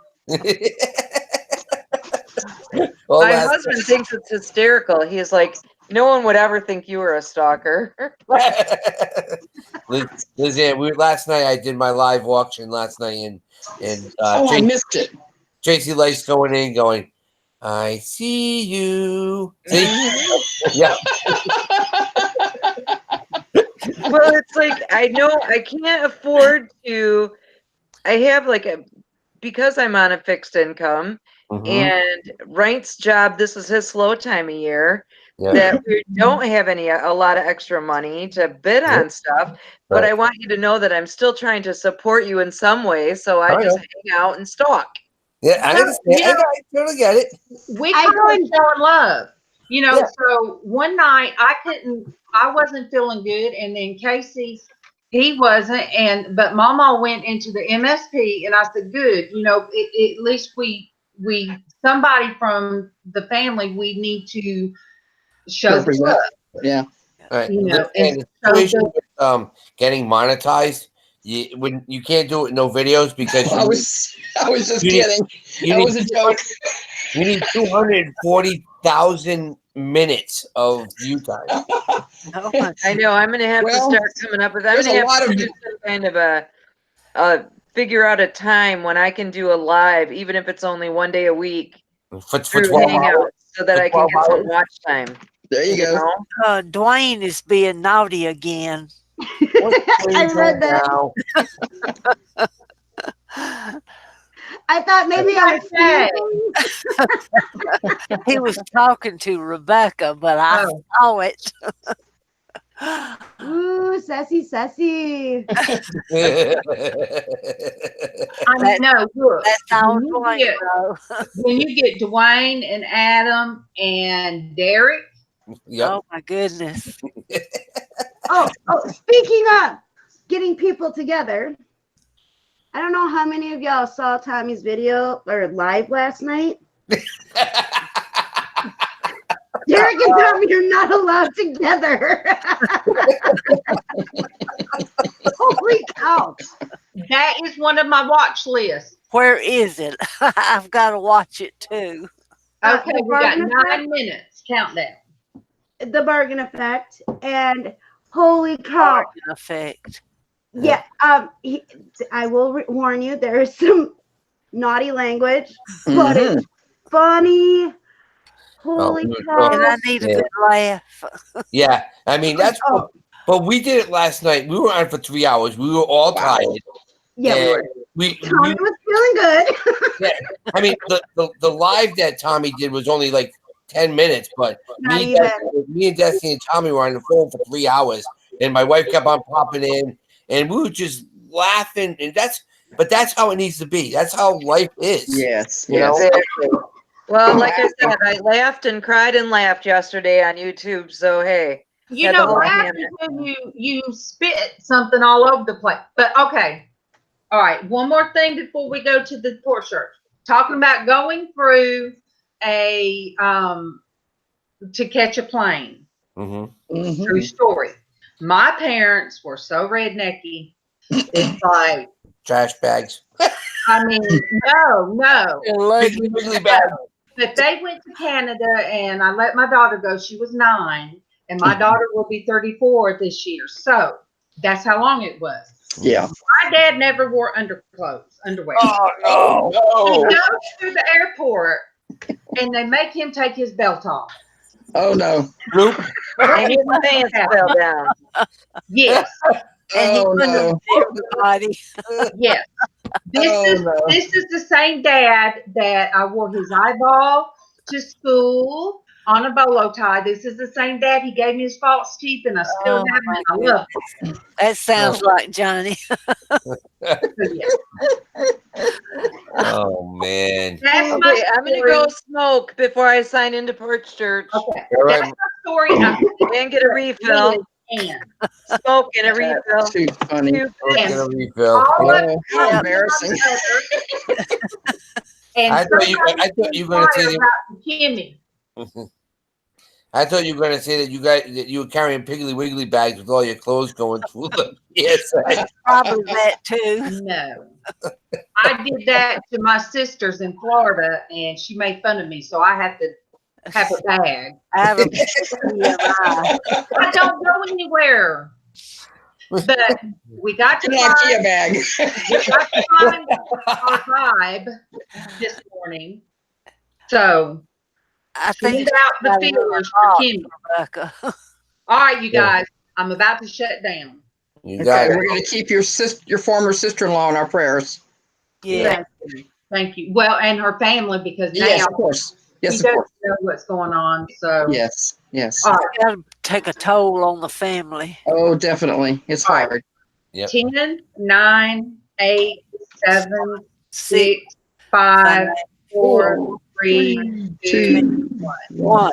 Well, My husband thinks it's hysterical. He's like, no one would ever think you were a stalker. LizzAnn, last night I did my live auction last night, and I missed it. Traci likes going in, going, I see you. See? Yeah. Well, it's like I know I can't afford to. I have like because I'm on a fixed income, and Wright's job. This is his slow time of year. Yeah. That we don't have a lot of extra money to bid on stuff, but I want you to know that I'm still trying to support you in some way. So I just hang out and stalk. Yeah, I understand. I totally get it. We call it showing love. You know, so one night I wasn't feeling good, and then Casey, he wasn't, but MawMaw went into the MSP, and I said, good, you know, at least we somebody from the family, we need to show love. Yeah. All right. You know, and the situation with getting monetized, you can't do it in no videos because I was just kidding. That was a joke. You need 240,000 minutes of view time. I know. I'm going to have to start coming up with. I'm going to have to do some kind of a figure out a time when I can do a live, even if it's only one day a week, for 12 hours, so that I can get some watch time. There you go. Dwayne is being naughty again. I read that. I thought maybe I was He was talking to Rebecca, but I saw it. Ooh, sassy. I know. Look, That's how Dwayne, when you get Dwayne and Adam and Derek. Yep. Oh my goodness. Oh, speaking of getting people together, I don't know how many of y'all saw Tommy's video or live last night. Derek and Tommy are not allowed together. Holy cow. That is one of my watch lists. Where is it? I've got to watch it too. Okay, we got 9 minutes. Countdown. The Bargain Effect, and holy cow. Bargain Effect. Yeah, I will warn you, there is some naughty language, but it's funny. Holy cow. And I need a good laugh. Yeah, I mean, that's but we did it last night. We were on for 3 hours. We were all tired. Yeah, Tommy was feeling good. Yeah, I mean, the live that Tommy did was only like 10 minutes, but me and Destiny and Tommy were on the phone for 3 hours, and my wife kept on popping in, and we were just laughing, and that's how it needs to be. That's how life is. Yes. You know? Well, like I said, I laughed and cried and laughed yesterday on YouTube. So hey, you know, laugh because you spit something all over the place. But okay, all right. One more thing before we go to the Porch Church. Talking about going through a to catch a plane. True story. My parents were so rednecky. It's like trash bags. I mean, no. Really bad. But they went to Canada, and I let my daughter go. She was 9, and my daughter will be 34 this year. So that's how long it was. Yeah. My dad never wore underwear. Oh, no. He goes through the airport, and they make him take his belt off. Oh, no. And his pants fell down. Yes. And he couldn't everybody. Yes. This is the same dad that I wore his eyeball to school on a bolo tie. This is the same dad. He gave me his false teeth, and I still have them. I love them. That sounds like Johnny. Oh man. That's okay, I'm gonna go smoke before I sign into Porch Church. Okay. All right. That's my story. And get a refill. Smoke and a refill. Too funny. Get a refill. All of Oh, how embarrassing. And I thought you were going to say that. about Kimmy. I thought you were going to say that you were carrying Piggly Wiggly bags with all your clothes going through them. Yes. Probably that too. No. I did that to my sisters in Florida, and she made fun of me, so I have to have a bag. I have a TMI. I don't go anywhere. But we got to An IKEA bag. find our vibe this morning. So I think send out the feelers for Kimmy. Rebecca. All right, you guys, I'm about to shut down. You got Okay, it. we're going to keep your former sister-in-law in our prayers. Yeah. Thank you. Well, and her family, because now Yes, of course. Yes, she of doesn't course. know what's going on. So Yes, yes. all It's got to take a toll on the family. Oh, definitely. It's All right. hard. Yep. 10, 9, 8, 7, 6, 6, 5, 4, 3, 2, 2, 1.